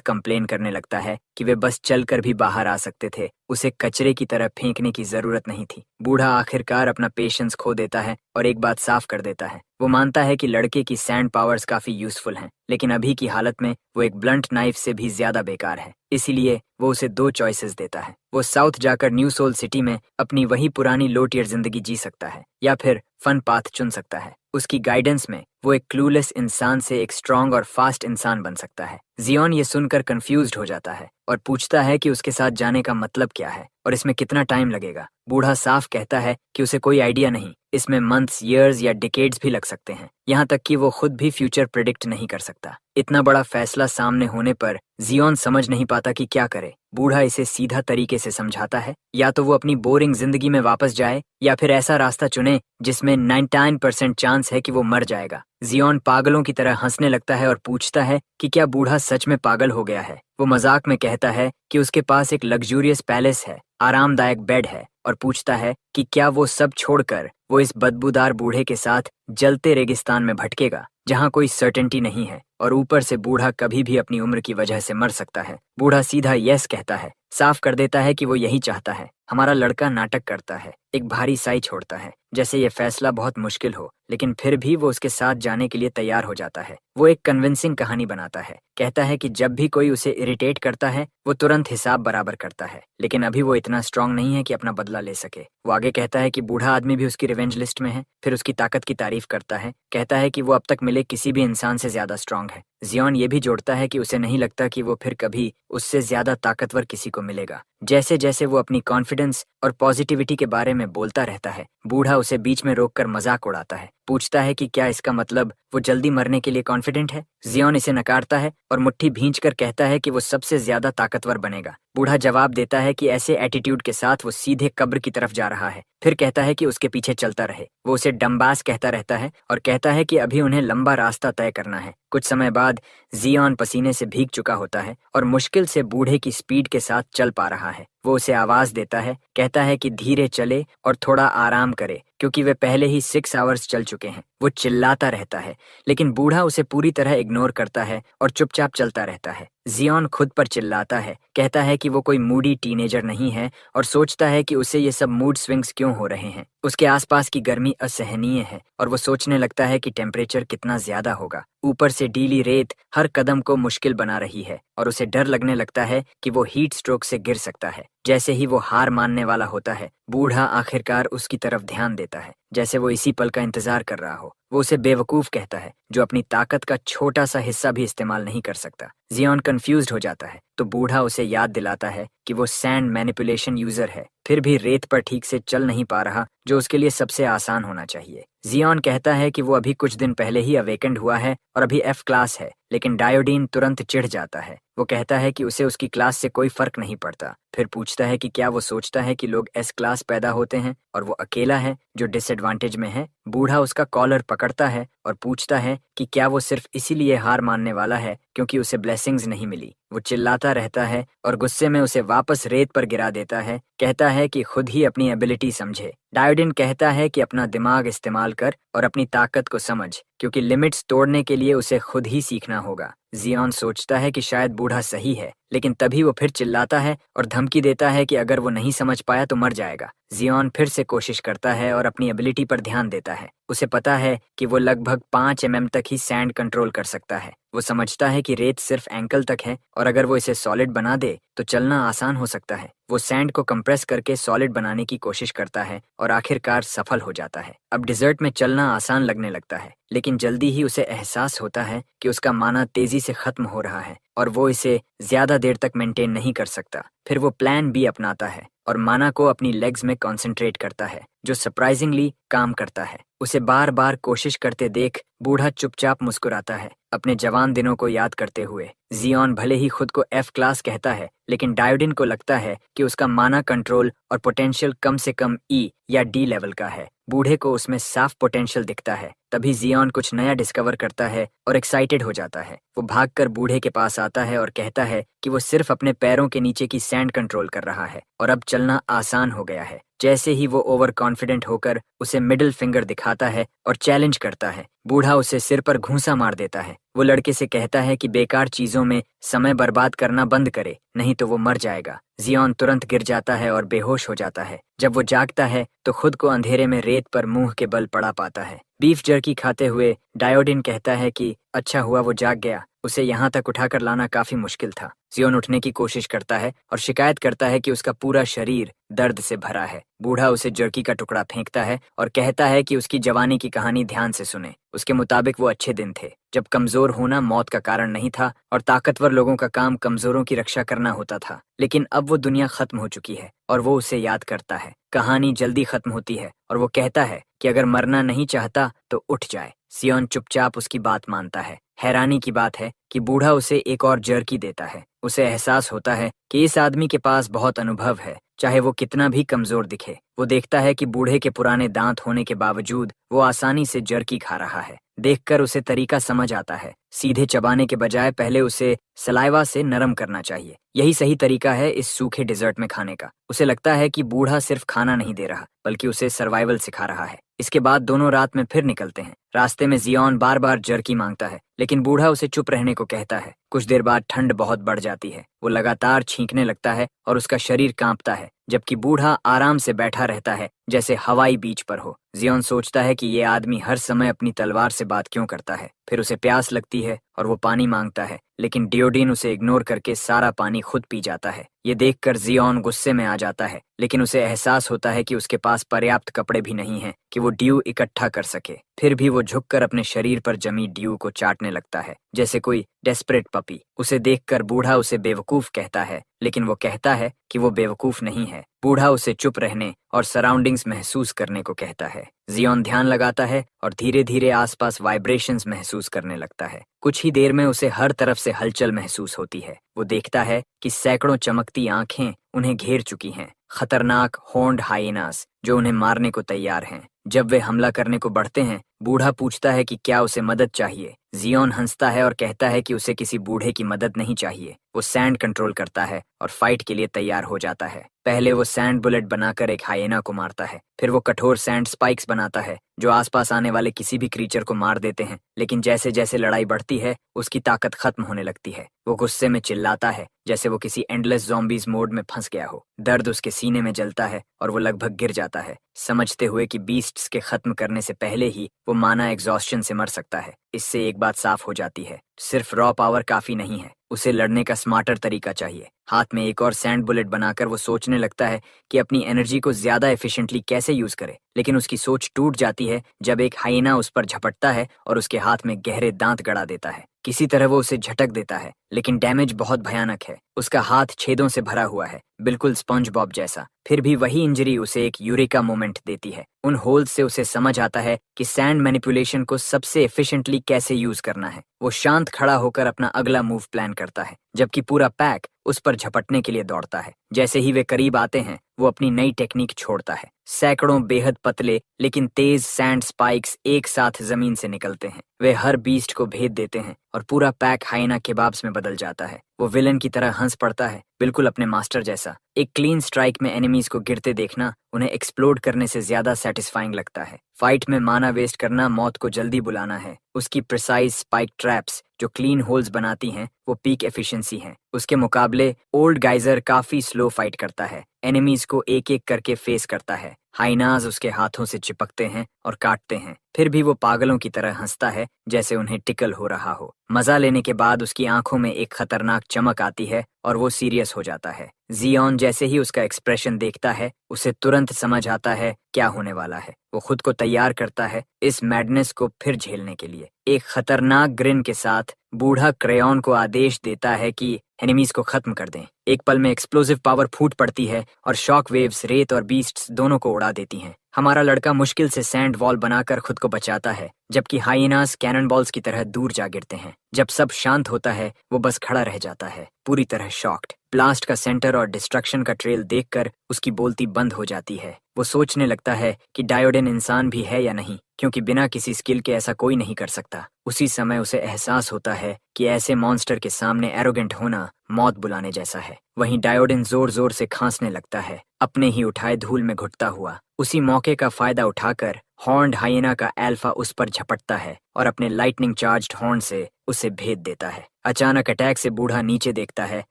Speaker 1: कंप्लेन करने लगता है कि वे बस चलकर भी बाहर आ सकते थे, उसे कचरे की तरह फेंकने की जरूरत नहीं थी। बूढ़ा आखिरकार अपना पेशेंस खो देता है और एक बात साफ कर देता है। वो मानता है कि लड़के की सैंड पावर्स काफी यूजफुल हैं, लेकिन अभी की हालत में वो एक ब्लंट नाइफ से भी ज्यादा बेकार है। इसीलिए वो उसे दो चॉइसेस देता है। वो साउथ जाकर न्यू सोल सिटी में अपनी वही पुरानी लो टियर जिंदगी जी सकता है या फिर फन पाथ चुन सकता है। उसकी गाइडेंस में वो एक क्लूलेस इंसान से एक स्ट्रांग और फास्ट इंसान बन सकता है। जियोन ये सुनकर कंफ्यूज्ड हो जाता है और पूछता है कि उसके साथ जाने का मतलब क्या है और इसमें कितना टाइम लगेगा। बूढ़ा साफ कहता है कि उसे कोई आइडिया नहीं, इसमें मंथ्स, ईयर्स या डिकेड्स भी लग सकते हैं। यहाँ तक कि वो खुद भी फ्यूचर प्रिडिक्ट नहीं कर सकता। इतना बड़ा फैसला सामने होने पर जियोन समझ नहीं पाता कि क्या करे। बूढ़ा इसे सीधा तरीके से समझाता है, या तो वो अपनी बोरिंग जिंदगी में वापस जाए या फिर ऐसा रास्ता चुने जिसमें 99% चांस है कि वो मर जाएगा। जियोन पागलों की तरह हंसने लगता है और पूछता है कि क्या बूढ़ा सच में पागल हो गया है। वो मजाक में कहता है कि उसके पास एक लग्जूरियस पैलेस है, आरामदायक बेड है, और पूछता है कि क्या वो सब छोड़कर वो इस बदबूदार बूढ़े के साथ जलते रेगिस्तान में भटकेगा जहां कोई सर्टेनिटी नहीं है, और ऊपर से बूढ़ा कभी भी अपनी उम्र की वजह से मर सकता है। बूढ़ा सीधा यस कहता है, साफ कर देता है कि वो यही चाहता है। हमारा लड़का नाटक करता है, एक भारी साई छोड़ता है जैसे ये फैसला बहुत मुश्किल हो, लेकिन फिर भी वो उसके साथ जाने के लिए तैयार हो जाता है। वो एक कन्विंसिंग कहानी बनाता है, कहता है कि जब भी कोई उसे इरिटेट करता है वो तुरंत हिसाब बराबर करता है, लेकिन अभी वो इतना स्ट्रांग नहीं है कि अपना बदला ले सके। वो आगे कहता है कि बूढ़ा आदमी भी उसकी रिवेंज लिस्ट में है, फिर उसकी ताकत की तारीफ करता है, कहता है कि वो अब तक मिले किसी भी इंसान से ज्यादा स्ट्रांग है। जियोन ये भी जोड़ता है कि उसे नहीं लगता कि वो फिर कभी उससे ज्यादा ताकतवर किसी को मिलेगा। जैसे जैसे वो अपनी कॉन्फिडेंस और पॉजिटिविटी के बारे में बोलता रहता है, बूढ़ा उसे बीच में रोककर मजाक उड़ाता है, पूछता है कि क्या इसका मतलब वो जल्दी मरने के लिए कॉन्फिडेंट है। जियोन इसे नकारता है और मुट्ठी भींचकर कहता है कि वो सबसे ज्यादा ताकतवर बनेगा। बूढ़ा जवाब देता है कि ऐसे एटीट्यूड के साथ वो सीधे कब्र की तरफ जा रहा है, फिर कहता है कि उसके पीछे चलता रहे। वो उसे डम्बास कहता रहता है और कहता है कि अभी उन्हें लंबा रास्ता तय करना है। कुछ समय बाद जियोन पसीने से भीग चुका होता है और मुश्किल से बूढ़े की स्पीड के साथ चल पा रहा है। वो उसे आवाज देता है, कहता है कि धीरे चले और थोड़ा आराम करे क्योंकि वे पहले ही 6 आवर्स चल चुके हैं। वो चिल्लाता रहता है, लेकिन बूढ़ा उसे पूरी तरह इग्नोर करता है और चुपचाप चलता रहता है। जियोन खुद पर चिल्लाता है, कहता है कि वो कोई मूडी टीनेजर नहीं है और सोचता है कि उसे ये सब मूड स्विंग्स क्यों हो रहे हैं। उसके आसपास की गर्मी असहनीय है और वो सोचने लगता है कि टेम्परेचर कितना ज्यादा होगा। ऊपर से डीली रेत हर कदम को मुश्किल बना रही है और उसे डर लगने लगता है कि वो हीट स्ट्रोक से गिर सकता है। जैसे ही वो हार मानने वाला होता है, बूढ़ा आखिरकार उसकी तरफ ध्यान देता है, जैसे वो इसी पल का इंतजार कर रहा हो। वो उसे बेवकूफ कहता है जो अपनी ताकत का छोटा सा हिस्सा भी इस्तेमाल नहीं कर सकता। जियोन कंफ्यूज्ड हो जाता है तो बूढ़ा उसे याद दिलाता है कि वो सैंड मैनिपुलेशन यूजर है, फिर भी रेत पर ठीक से चल नहीं पा रहा, जो उसके लिए सबसे आसान होना चाहिए। जियोन कहता है कि वो अभी कुछ दिन पहले ही अवेकेंड हुआ है और अभी F क्लास है, लेकिन डायोडीन तुरंत चिढ़ जाता है। वो कहता है कि उसे उसकी क्लास से कोई फर्क नहीं पड़ता, फिर पूछता है कि क्या वो सोचता है कि लोग S क्लास पैदा होते हैं और वो अकेला है जो डिसएडवांटेज में है। बूढ़ा उसका कॉलर पकड़ता है और पूछता है कि क्या वो सिर्फ इसीलिए हार मानने वाला है क्योंकि उसे ब्लेसिंग्स नहीं मिली। वो चिल्लाता रहता है और गुस्से में उसे वापस रेत पर गिरा देता है, कहता है कि खुद ही अपनी एबिलिटी समझे। डायोडिन कहता है कि अपना दिमाग इस्तेमाल कर और अपनी ताकत को समझ, क्योंकि लिमिट्स तोड़ने के लिए उसे खुद ही सीखना होगा। जियोन सोचता है कि शायद बूढ़ा सही है, लेकिन तभी वो फिर चिल्लाता है और धमकी देता है कि अगर वो नहीं समझ पाया तो मर जाएगा। जियोन फिर से कोशिश करता है और अपनी एबिलिटी पर ध्यान देता है। उसे पता है कि वो लगभग 5 mm तक ही सैंड कंट्रोल कर सकता है। वो समझता है कि रेत सिर्फ एंकल तक है और अगर वो इसे सॉलिड बना दे तो चलना आसान हो सकता है। वो सैंड को कंप्रेस करके सॉलिड बनाने की कोशिश करता है और आखिरकार सफल हो जाता है। अब डिजर्ट में चलना आसान लगने लगता है, लेकिन जल्दी ही उसे एहसास होता है कि उसका माना तेजी से खत्म हो रहा है और वो इसे ज्यादा देर तक मेंटेन नहीं कर सकता। फिर वो प्लान बी अपनाता है और माना को अपनी लेग्स में कंसंट्रेट करता है, जो सरप्राइजिंगली काम करता है। उसे बार बार कोशिश करते देख बूढ़ा चुपचाप मुस्कुराता है, अपने जवान दिनों को याद करते हुए। जियोन भले ही खुद को F क्लास कहता है, लेकिन डायोडिन को लगता है कि उसका माना कंट्रोल और पोटेंशियल कम से कम E या D लेवल का है। बूढ़े को उसमें साफ पोटेंशियल दिखता है। तभी जियोन कुछ नया डिस्कवर करता है और एक्साइटेड हो जाता है। वो भागकर बूढ़े के पास आता है और कहता है कि वो सिर्फ अपने पैरों के नीचे की सैंड कंट्रोल कर रहा है और अब चलना आसान हो गया है। जैसे ही वो ओवर कॉन्फिडेंट होकर उसे मिडिल फिंगर दिखाता है और चैलेंज करता है, बूढ़ा उसे सिर पर घूंसा मार देता है। वो लड़के से कहता है कि बेकार चीजों में समय बर्बाद करना बंद करे, नहीं तो वो मर जाएगा। जियोन तुरंत गिर जाता है और बेहोश हो जाता है। जब वो जागता है तो खुद को अंधेरे में रेत पर मुंह के बल पड़ा पाता है। बीफ जर्की खाते हुए डायोडिन कहता है कि अच्छा हुआ वो जाग गया, उसे यहाँ तक उठाकर लाना काफी मुश्किल था। जियोन उठने की कोशिश करता है और शिकायत करता है कि उसका पूरा शरीर दर्द से भरा है। बूढ़ा उसे जर्की का टुकड़ा फेंकता है और कहता है कि उसकी जवानी की कहानी ध्यान से सुने। उसके मुताबिक वो अच्छे दिन थे, जब कमजोर होना मौत का कारण नहीं था और ताकतवर लोगों का काम कमजोरों की रक्षा करना होता था। लेकिन अब वो दुनिया खत्म हो चुकी है और वो उसे याद करता है। कहानी जल्दी खत्म होती है और वो कहता है कि अगर मरना नहीं चाहता तो उठ जाए। जियोन चुपचाप उसकी बात मानता है। हैरानी की बात है कि बूढ़ा उसे एक और जर्की देता है। उसे एहसास होता है कि इस आदमी के पास बहुत अनुभव है, चाहे वो कितना भी कमजोर दिखे। वो देखता है कि बूढ़े के पुराने दांत होने के बावजूद वो आसानी से जर्की खा रहा है। देखकर उसे तरीका समझ आता है। सीधे चबाने के बजाय पहले उसे सलाइवा से नरम करना चाहिए। यही सही तरीका है इस सूखे डिजर्ट में खाने का। उसे लगता है कि बूढ़ा सिर्फ खाना नहीं दे रहा, बल्कि उसे सर्वाइवल सिखा रहा है। इसके बाद दोनों रात में फिर निकलते हैं। रास्ते में जियोन बार बार जर्की मांगता है, लेकिन बूढ़ा उसे चुप रहने को कहता है। कुछ देर बाद ठंड बहुत बढ़ जाती है। वो लगातार छींकने लगता है और उसका शरीर कांपता है, जबकि बूढ़ा आराम से बैठा रहता है जैसे हवाई बीच पर हो। जियोन सोचता है कि ये आदमी हर समय अपनी तलवार से बात क्यों करता है। फिर उसे प्यास लगती है और वो पानी मांगता है, लेकिन डियोडिन उसे इग्नोर करके सारा पानी खुद पी जाता है। ये देखकर जियोन गुस्से में आ जाता है, लेकिन उसे एहसास होता है कि उसके पास पर्याप्त कपड़े भी नहीं हैं कि वो ड्यू इकट्ठा कर सके। फिर भी वो झुककर अपने शरीर पर जमी ड्यू को चाटने लगता है, जैसे कोई डेस्परेट पपी। उसे देखकर बूढ़ा उसे बेवकूफ कहता है, लेकिन वो कहता है कि वो बेवकूफ नहीं है। बूढ़ा उसे चुप रहने और सराउंडिंग्स महसूस करने को कहता है। जियोन ध्यान लगाता है और धीरे धीरे आसपास वाइब्रेशंस महसूस करने लगता है। कुछ ही देर में उसे हर तरफ से हलचल महसूस होती है। वो देखता है कि सैकड़ों चमकती आंखें उन्हें घेर चुकी हैं, खतरनाक होंड हाइनास जो उन्हें मारने को तैयार हैं। जब वे हमला करने को बढ़ते हैं, बूढ़ा पूछता है कि क्या उसे मदद चाहिए। जियोन हंसता है और कहता है कि उसे किसी बूढ़े की मदद नहीं चाहिए। वो सैंड कंट्रोल करता है और फाइट के लिए तैयार हो जाता है। पहले वो सैंड बुलेट बनाकर एक हाइना को मारता है। फिर वो कठोर सैंड स्पाइक्स बनाता है जो आसपास आने वाले किसी भी क्रीचर को मार देते हैं। लेकिन जैसे जैसे लड़ाई बढ़ती है, उसकी ताकत खत्म होने लगती है। वो गुस्से में चिल्लाता है जैसे वो किसी एंडलेस ज़ॉम्बीज मोड में फंस गया हो। दर्द उसके सीने में जलता है और वो लगभग गिर जाता है, समझते हुए कि बीस्ट्स के खत्म करने से पहले ही वो माना एग्जॉस्शन से मर सकता है। इससे एक बात साफ हो जाती है, सिर्फ रॉ पावर काफी नहीं है, उसे लड़ने का स्मार्टर तरीका चाहिए। हाथ में एक और सैंड बुलेट बनाकर वो सोचने लगता है कि अपनी एनर्जी को ज्यादा एफिशिएंटली कैसे यूज करे। लेकिन उसकी सोच टूट जाती है जब एक हाइना उस पर झपटता है और उसके हाथ में गहरे दांत गड़ा देता है। किसी तरह वो उसे झटक देता है, लेकिन डैमेज बहुत भयानक है। उसका हाथ छेदों से भरा हुआ है, बिल्कुल स्पंज बॉब जैसा। फिर भी वही इंजरी उसे एक यूरेका मोमेंट देती है। उन होल्स से उसे समझ आता है कि सैंड मैनिपुलेशन को सबसे एफिशिएंटली कैसे यूज करना है। वो शांत खड़ा होकर अपना अगला मूव प्लान करता है, जबकि पूरा पैक उस पर झपटने के लिए दौड़ता है। जैसे ही वे करीब आते हैं, वो अपनी नई टेक्निक छोड़ता है। सैकड़ों बेहद पतले लेकिन तेज सैंड स्पाइक्स एक साथ जमीन से निकलते हैं। वे हर बीस्ट को भेद देते हैं और पूरा पैक हाइना केबाब्स में बदल जाता है। वो विलन की तरह हंस पड़ता है, बिल्कुल अपने मास्टर जैसा। एक क्लीन स्ट्राइक में एनिमीज को गिरते देखना उन्हें एक्सप्लोड करने से ज्यादा सेटिस्फाइंग लगता है। फाइट में माना वेस्ट करना मौत को जल्दी बुलाना है। उसकी प्रिसाइज स्पाइक ट्रैप्स जो क्लीन होल्स बनाती हैं वो पीक एफिशिएंसी हैं। उसके मुकाबले ओल्ड गाइजर काफी स्लो फाइट करता है, एनिमीज को एक एक करके फेस करता है। हाइनाज उसके हाथों से चिपकते हैं और काटते हैं, फिर भी वो पागलों की तरह हंसता है जैसे उन्हें टिकल हो रहा हो। मजा लेने के बाद उसकी आंखों में एक खतरनाक चमक आती है और वो सीरियस हो जाता है। जियोन जैसे ही उसका एक्सप्रेशन देखता है उसे तुरंत समझ आता है क्या होने वाला है। वो खुद को तैयार करता है इस मैडनेस को फिर झेलने के लिए। एक खतरनाक ग्रिन के साथ बूढ़ा क्रेयॉन को आदेश देता है कि एनिमीज को खत्म कर दें। एक पल में एक्सप्लोसिव पावर फूट पड़ती है और शॉक वेव्स रेत और बीस्ट्स दोनों को उड़ा देती हैं। हमारा लड़का मुश्किल से सैंड वॉल बनाकर खुद को बचाता है, जबकि हाइनास कैनन बॉल्स की तरह दूर जा गिरते हैं। जब सब शांत होता है वो बस खड़ा रह जाता है, पूरी तरह शॉक्ड। ब्लास्ट का सेंटर और डिस्ट्रक्शन का ट्रेल देखकर उसकी बोलती बंद हो जाती है। वो सोचने लगता है कि डायोडिन इंसान भी है या नहीं, क्योंकि बिना किसी स्किल के ऐसा कोई नहीं कर सकता। उसी समय उसे एहसास होता है कि ऐसे मॉन्स्टर के सामने एरोगेंट होना मौत बुलाने जैसा है। वहीं डायोडिन जोर जोर से खांसने लगता है, अपने ही उठाए धूल में घुटता हुआ। उसी मौके का फायदा उठाकर हॉर्न्ड हाइना का एल्फा उस पर झपटता है और अपने लाइटनिंग चार्ज्ड हॉर्न से उसे भेद देता है। अचानक अटैक से बूढ़ा नीचे देखता है,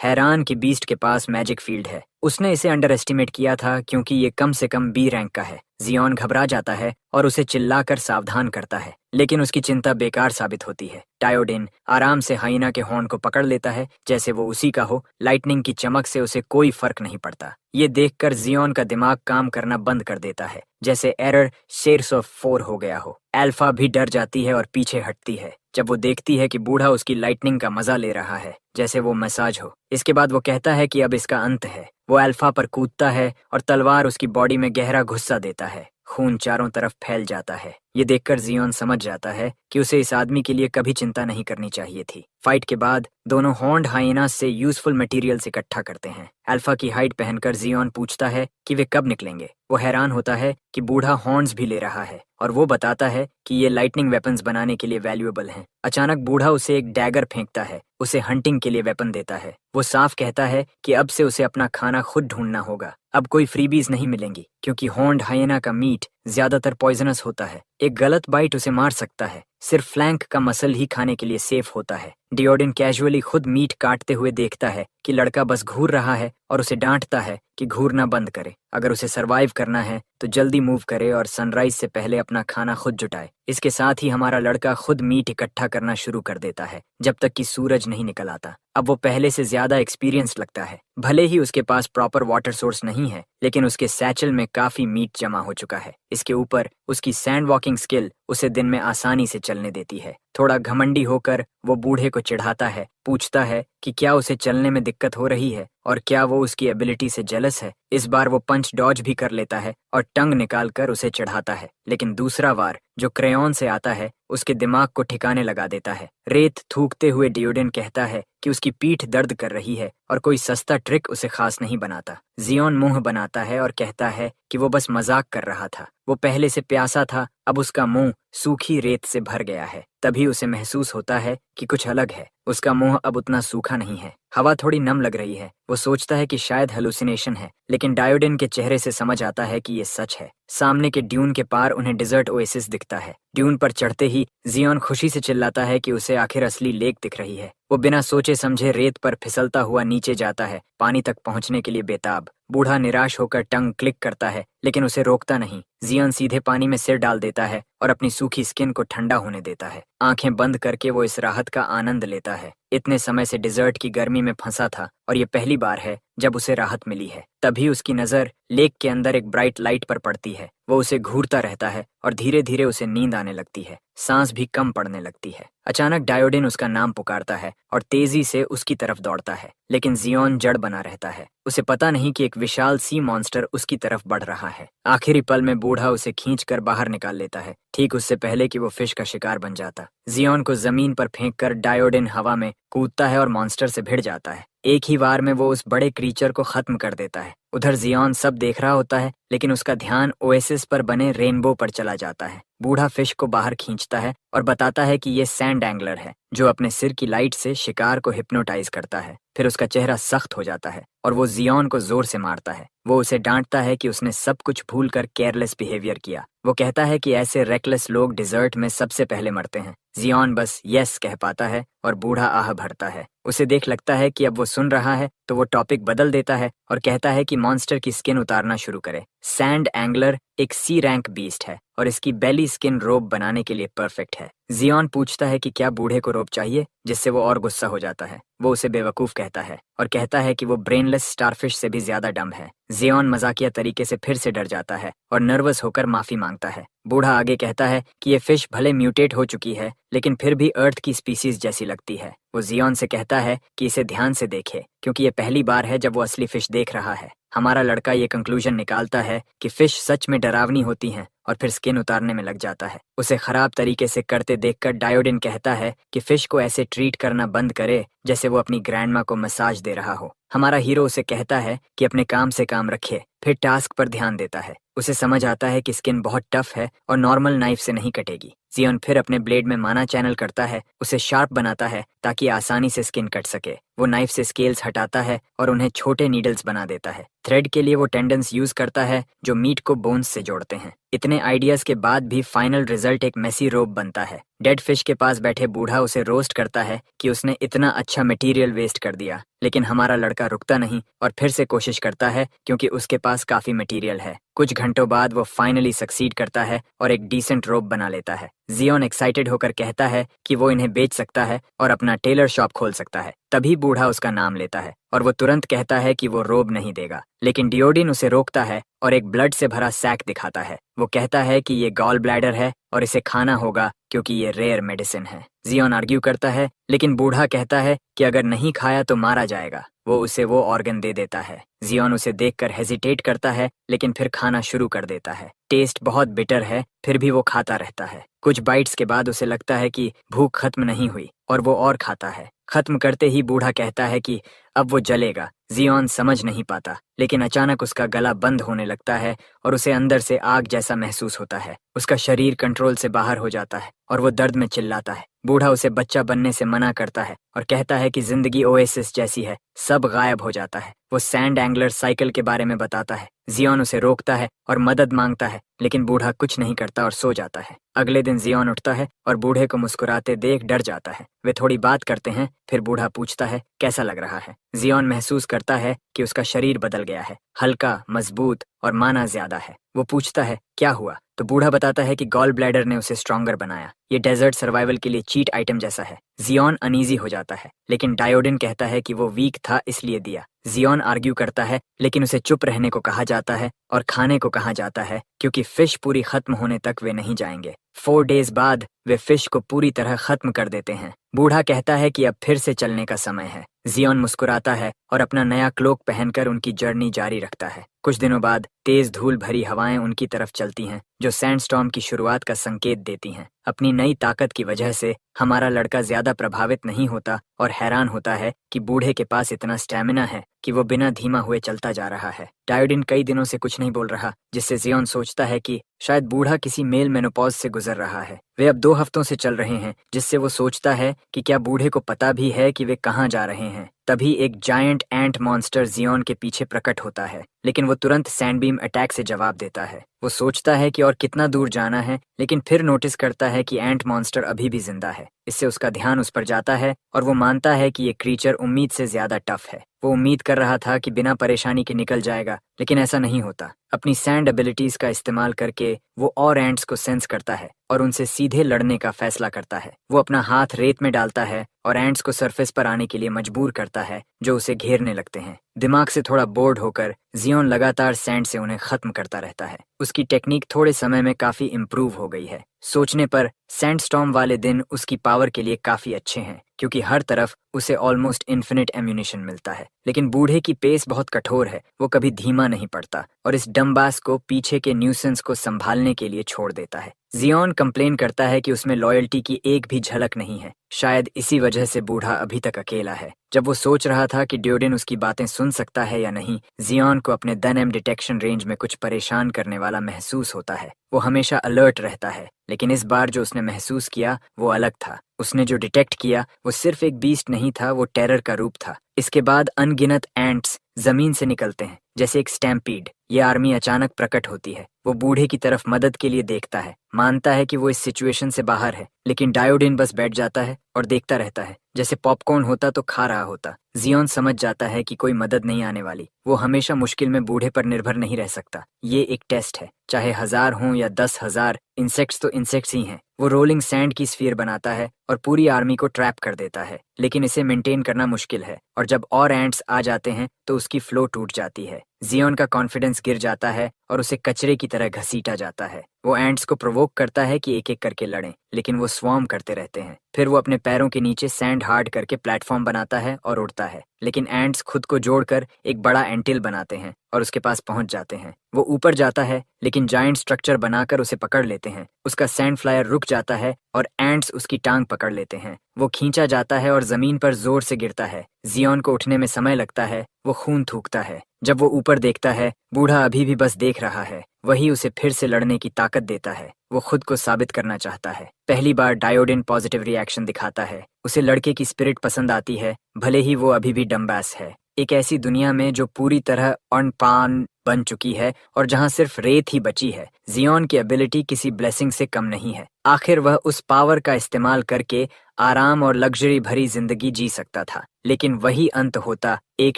Speaker 1: हैरान कि बीस्ट के पास मैजिक फील्ड है। उसने इसे अंडर एस्टिमेट किया था क्योंकि ये कम से कम बी रैंक का है। जियोन घबरा जाता है और उसे चिल्लाकर सावधान करता है, लेकिन उसकी चिंता बेकार साबित होती है। डायोडिन आराम से हाइना के हॉर्न को पकड़ लेता है जैसे वो उसी का हो। लाइटनिंग की चमक से उसे कोई फर्क नहीं पड़ता। ये देखकर जियोन का दिमाग काम करना बंद कर देता है, जैसे एरर शेयर्स ऑफ 4 हो गया हो। एल्फा भी डर जाती है और पीछे हटती है जब वो देखती है कि बूढ़ा उसकी लाइटनिंग का मजा ले रहा है, जैसे वो मसाज हो। इसके बाद वो कहता है कि अब इसका अंत है। वो एल्फा पर कूदता है और तलवार उसकी बॉडी में गहरा घुस्सा देता है। खून चारों तरफ फैल जाता है। ये देखकर जियोन समझ जाता है कि उसे इस आदमी के लिए कभी चिंता नहीं करनी चाहिए थी। फाइट के बाद दोनों हॉर्न्ड हाइनास से यूजफुल मटेरियल्स इकट्ठा करते हैं। अल्फा की हाइट पहनकर जियोन पूछता है कि वे कब निकलेंगे। वो हैरान होता है कि बूढ़ा हॉर्न्स भी ले रहा है और वो बताता है कि ये लाइटनिंग वेपन्स बनाने के लिए वैल्यूएबल हैं। अचानक बूढ़ा उसे एक डैगर फेंकता है, उसे हंटिंग के लिए वेपन देता है। वो साफ कहता है कि अब से उसे अपना खाना खुद ढूंढना होगा। अब कोई फ्रीबीज नहीं मिलेंगी, क्योंकि हॉर्न्ड हाइना का मीट ज्यादातर पॉइजनस होता है। एक गलत बाइट उसे मार सकता है। सिर्फ फ्लैंक का मसल ही खाने के लिए सेफ होता है। डियोडिन कैजुअली खुद मीट काटते हुए देखता है कि लड़का बस घूर रहा है और उसे डांटता है कि घूरना बंद करे। अगर उसे सरवाइव करना है तो जल्दी मूव करे और सनराइज से पहले अपना खाना खुद जुटाए। इसके साथ ही हमारा लड़का खुद मीट इकट्ठा करना शुरू कर देता है जब तक कि सूरज नहीं निकल आता। अब वो पहले से ज्यादा एक्सपीरियंस लगता है। भले ही उसके पास प्रॉपर वाटर सोर्स नहीं है, लेकिन उसके सैचल में काफी मीट जमा हो चुका है। इसके ऊपर उसकी सैंड वॉकिंग स्किल उसे दिन में आसानी से चलने देती है। थोड़ा घमंडी होकर वो बूढ़े को चिढ़ाता है, पूछता है कि क्या उसे चलने में दिक्कत हो रही है और क्या वो उसकी एबिलिटी से जेलस है। इस बार वो पंच डॉज भी कर लेता है और टंग निकाल कर उसे चिढ़ाता है, लेकिन दूसरा वार जो क्रेयॉन से आता है उसके दिमाग को ठिकाने लगा देता है। रेत थूकते हुए डियोडिन कहता है कि उसकी पीठ दर्द कर रही है और कोई सस्ता ट्रिक उसे खास नहीं बनाता। जियोन मुंह बनाता है और कहता है कि वो बस मजाक कर रहा था। वो पहले से प्यासा था, अब उसका मुंह सूखी रेत से भर गया है। तभी उसे महसूस होता है कि कुछ अलग है। उसका मुंह अब उतना सूखा नहीं है, हवा थोड़ी नम लग रही है। वो सोचता है कि शायद हेलुसिनेशन है, लेकिन डायोडिन के चेहरे से समझ आता है कि ये सच है। सामने के ड्यून के पार उन्हें डिजर्ट ओएसिस दिखता है। ड्यून पर चढ़ते ही जियोन खुशी से चिल्लाता है कि उसे आखिर असली लेक दिख रही है। वो बिना सोचे समझे रेत पर फिसलता हुआ नीचे जाता है, पानी तक पहुंचने के लिए बेताब। बूढ़ा निराश होकर टंग क्लिक करता है, लेकिन उसे रोकता नहीं। जियोन सीधे पानी में सिर डाल देता है और अपनी सूखी स्किन को ठंडा होने देता है। आंखें बंद करके वो इस राहत का आनंद लेता है। इतने समय से डिजर्ट की गर्मी में फंसा था और ये पहली बार है जब उसे राहत मिली है। तभी उसकी नजर लेक के अंदर एक ब्राइट लाइट पर पड़ती है। वो उसे घूरता रहता है और धीरे धीरे उसे नींद आने लगती है। सांस भी कम पड़ने लगती है। अचानक डायोडिन उसका नाम पुकारता है और तेजी से उसकी तरफ दौड़ता है, लेकिन जियोन जड़ बना रहता है। उसे पता नहीं कि एक विशाल सी मॉन्स्टर उसकी तरफ बढ़ रहा है। आखिरी पल में बूढ़ा उसे खींचकर बाहर निकाल लेता है, ठीक उससे पहले कि वो फिश का शिकार बन जाता। जियोन को जमीन पर फेंककर डायोडिन हवा में कूदता है और मॉन्स्टर से भिड़ जाता है। एक ही बार में वो उस बड़े क्रीचर को खत्म कर देता है। उधर जियोन सब देख रहा होता है, लेकिन उसका ध्यान ओएसिस पर बने रेनबो पर चला जाता है। बूढ़ा फिश को बाहर खींचता है और बताता है कि ये सैंड एंगलर है, जो अपने सिर की लाइट से शिकार को हिप्नोटाइज करता है। फिर उसका चेहरा सख्त हो जाता है और वो जियोन को जोर से मारता है। वो उसे डांटता है कि उसने सब कुछ भूल कर केयरलेस बिहेवियर किया। वो कहता है कि ऐसे रेकलेस लोग डिजर्ट में सबसे पहले मरते हैं। जियोन बस यस कह पाता है और बूढ़ा आह भरता है। उसे देख लगता है कि अब वो सुन रहा है, तो वो टॉपिक बदल देता है और कहता है कि मॉन्स्टर की स्किन उतारना शुरू करे। सैंड एंगलर एक सी रैंक बीस्ट है और इसकी बेली स्किन रोब बनाने के लिए परफेक्ट है। जियोन पूछता है कि क्या बूढ़े को रोब चाहिए, जिससे वो और गुस्सा हो जाता है। वो उसे बेवकूफ कहता है और कहता है कि वो ब्रेनलेस स्टारफिश से भी ज्यादा डम है। जियोन मजाकिया तरीके से फिर से डर जाता है और नर्वस होकर माफी मांगता है। बूढ़ा आगे कहता है कि ये फिश भले म्यूटेट हो चुकी है, लेकिन फिर भी अर्थ की स्पीसीज जैसी लगती है। वो जियोन से कहता है कि इसे ध्यान से देखे, क्योंकि ये पहली बार है जब वो असली फिश देख रहा है। हमारा लड़का ये कंक्लूजन निकालता है कि फिश सच में डरावनी होती हैं और फिर स्किन उतारने में लग जाता है। उसे खराब तरीके से करते देखकर डायोडिन कहता है कि फिश को ऐसे ट्रीट करना बंद करे जैसे वो अपनी ग्रैंडमा को मसाज दे रहा हो। हमारा हीरो उसे कहता है कि अपने काम से काम रखे, फिर टास्क पर ध्यान देता है। उसे समझ आता है कि स्किन बहुत टफ है और नॉर्मल नाइफ से नहीं कटेगी। जियोन फिर अपने ब्लेड में माना चैनल करता है, उसे शार्प बनाता है ताकि आसानी से स्किन कट सके। वो नाइफ से स्केल्स हटाता है और उन्हें छोटे नीडल्स बना देता है। थ्रेड के लिए वो टेंडन्स यूज करता है जो मीट को बोन्स से जोड़ते हैं। इतने आइडियाज के बाद भी फाइनल रिजल्ट एक मेसी रोप बनता है। डेड फिश के पास बैठे बूढ़ा उसे रोस्ट करता है कि उसने इतना अच्छा मटेरियल वेस्ट कर दिया, लेकिन हमारा लड़का रुकता नहीं और फिर से कोशिश करता है क्योंकि उसके पास काफी मटेरियल है। कुछ घंटों बाद वो फाइनली सक्सीड करता है और एक डिसेंट रोप बना लेता है। जियोन एक्साइटेड होकर कहता है कि वो इन्हें बेच सकता है और अपना टेलर शॉप खोल सकता है। तभी बूढ़ा उसका नाम लेता है और वो तुरंत कहता है कि वो रोब नहीं देगा, लेकिन डियोडिन उसे रोकता है और एक ब्लड से भरा सैक दिखाता है। वो कहता है कि ये गॉल ब्लैडर है और इसे खाना होगा क्योंकि ये रेयर मेडिसिन है। जियोन आर्ग्यू करता है, लेकिन बूढ़ा कहता है कि अगर नहीं खाया तो मारा जाएगा। वो उसे वो ऑर्गन दे देता है। जियोन उसे देखकर हेजिटेट करता है, लेकिन फिर खाना शुरू कर देता है। टेस्ट बहुत बिटर है, फिर भी वो खाता रहता है। कुछ बाइट्स के बाद उसे लगता है कि भूख खत्म नहीं हुई और वो और खाता है। खत्म करते ही बूढ़ा कहता है कि अब वो जलेगा। जियोन समझ नहीं पाता, लेकिन अचानक उसका गला बंद होने लगता है और उसे अंदर से आग जैसा महसूस होता है। उसका शरीर कंट्रोल से बाहर हो जाता है और वो दर्द में चिल्लाता है। बूढ़ा उसे बच्चा बनने से मना करता है और कहता है कि जिंदगी ओएसिस जैसी है, सब गायब हो जाता है। वो सैंड एंगलर साइकिल के बारे में बताता है। जियोन उसे रोकता है और मदद मांगता है, लेकिन बूढ़ा कुछ नहीं करता और सो जाता है। अगले दिन जियोन उठता है और बूढ़े को मुस्कुराते देख डर जाता है। वे थोड़ी बात करते हैं, फिर बूढ़ा पूछता है कैसा लग रहा है। जियोन महसूस करता है कि उसका शरीर बदल गया है, हल्का, मजबूत और माना ज्यादा है। वो पूछता है क्या हुआ, तो बूढ़ा बताता है कि गॉल ब्लैडर ने उसे स्ट्रॉन्गर बनाया। ये डेजर्ट सर्वाइवल के लिए चीट आइटम जैसा है। जियोन अनईजी हो जाता है, लेकिन डायोडिन कहता है कि वो वीक था इसलिए दिया। जियोन आर्ग्यू करता है, लेकिन उसे चुप रहने को कहा जाता है और खाने को कहा जाता है क्योंकि फिश पूरी खत्म होने तक वे नहीं जाएंगे। 4 डेज बाद वे फिश को पूरी तरह खत्म कर देते हैं। बूढ़ा कहता है कि अब फिर से चलने का समय है। जियोन मुस्कुराता है और अपना नया क्लोक पहनकर उनकी जर्नी जारी रखता है। कुछ दिनों बाद तेज धूल भरी हवाएं उनकी तरफ चलती हैं, जो सैंडस्टॉर्म की शुरुआत का संकेत देती हैं। अपनी नई ताकत की वजह से हमारा लड़का ज्यादा प्रभावित नहीं होता और हैरान होता है कि बूढ़े के पास इतना स्टैमिना है कि वो बिना धीमा हुए चलता जा रहा है। डायोडिन कई दिनों से कुछ नहीं बोल रहा, जिससे जियोन सोचता है कि शायद बूढ़ा किसी मेल मेनोपॉज से गुजर रहा है। वे अब 2 हफ्तों से चल रहे हैं, जिससे वो सोचता है कि क्या बूढ़े को पता भी है कि वे कहाँ जा रहे हैं। तभी एक जायंट एंट मॉन्स्टर जियोन के पीछे प्रकट होता है, लेकिन वो तुरंत सैंडबीम अटैक से जवाब देता है। वो सोचता है कि और कितना दूर जाना है, लेकिन फिर नोटिस करता है कि एंट मॉन्स्टर अभी भी जिंदा है। इससे उसका ध्यान उस पर जाता है और वो मानता है कि ये क्रीचर उम्मीद से ज्यादा टफ है। वो उम्मीद कर रहा था कि बिना परेशानी के निकल जाएगा, लेकिन ऐसा नहीं होता। अपनी सैंड एबिलिटीज का इस्तेमाल करके वो और एंट्स को सेंस करता है और उनसे सीधे लड़ने का फैसला करता है। वो अपना हाथ रेत में डालता है और एंट्स को सरफेस पर आने के लिए मजबूर करता है, जो उसे घेरने लगते हैं। दिमाग से थोड़ा बोर्ड होकर जियोन लगातार सैंड से उन्हें खत्म करता रहता है। उसकी टेक्निक थोड़े समय में काफी इम्प्रूव हो गई है। सोचने पर सैंडस्टॉर्म वाले दिन उसकी पावर के लिए काफी अच्छे हैं, क्योंकि हर तरफ उसे ऑलमोस्ट इन्फिनिट एम्यूनिशन मिलता है। लेकिन बूढ़े की पेस बहुत कठोर है, वो कभी धीमा नहीं पड़ता और इस डम्बास को पीछे के न्यूसेंस को संभालने के लिए छोड़ देता है। जियोन कंप्लेन करता है कि उसमें लॉयल्टी की एक भी झलक नहीं है। शायद इसी वजह से बूढ़ा अभी तक अकेला है। जब वो सोच रहा था कि ड्योडिन उसकी बातें सुन सकता है या नहीं, जियोन को अपने दनएम डिटेक्शन रेंज में कुछ परेशान करने वाला महसूस होता है। वो हमेशा अलर्ट रहता है, लेकिन इस बार जो उसने महसूस किया वो अलग था। उसने जो डिटेक्ट किया वो सिर्फ एक बीस्ट नहीं था, वो टेरर का रूप था। इसके बाद अनगिनत एंट्स जमीन से निकलते हैं जैसे एक स्टैम्पीड। ये आर्मी अचानक प्रकट होती है। वो बूढ़े की तरफ मदद के लिए देखता है, मानता है कि वो इस सिचुएशन से बाहर है, लेकिन डायोडिन बस बैठ जाता है और देखता रहता है, जैसे पॉपकॉर्न होता तो खा रहा होता। जियोन समझ जाता है कि कोई मदद नहीं आने वाली। वो हमेशा मुश्किल में बूढ़े पर निर्भर नहीं रह सकता। ये एक टेस्ट है, चाहे 1000 हों या 10,000, इंसेक्ट्स तो इंसेक्ट्स ही हैं। वो रोलिंग सैंड की स्फीयर बनाता है और पूरी आर्मी को ट्रैप कर देता है, लेकिन इसे मेंटेन करना मुश्किल है, और जब और एंट्स आ जाते हैं तो उसकी फ्लो टूट जाती है। जियोन का कॉन्फिडेंस गिर जाता है और उसे कचरे की तरह घसीटा जाता है। वो एंट्स को प्रोवोक करता है कि एक एक करके लड़ें, लेकिन वो स्वॉर्म करते रहते हैं। फिर वो अपने पैरों के नीचे सैंड हार्ड करके प्लेटफॉर्म बनाता है और उड़ता है, लेकिन एंट्स खुद को जोड़कर एक बड़ा एंटिल बनाते हैं और उसके पास पहुंच जाते हैं। वो ऊपर जाता है, लेकिन जायंट स्ट्रक्चर बनाकर उसे पकड़ लेते हैं। उसका सैंड फ्लायर रुक जाता है और एंट्स उसकी टांग पकड़ लेते हैं। वो खींचा जाता है और जमीन पर जोर से गिरता है। जियोन को उठने में समय लगता है। वो खून थूकता है। जब वो ऊपर देखता है, बूढ़ा अभी भी बस देख रहा है। वही उसे फिर से लड़ने की ताकत देता है। वो खुद को साबित करना चाहता है। पहली बार डायोडिन पॉजिटिव रिएक्शन दिखाता है। उसे लड़के की स्पिरिट पसंद आती है, भले ही वो अभी भी डम्बास है। एक ऐसी दुनिया में जो पूरी तरह अनपान बन चुकी है और जहां सिर्फ रेत ही बची है, जियोन की एबिलिटी किसी ब्लेसिंग से कम नहीं है। आखिर वह उस पावर का इस्तेमाल करके आराम और लग्जरी भरी जिंदगी जी सकता था, लेकिन वही अंत होता एक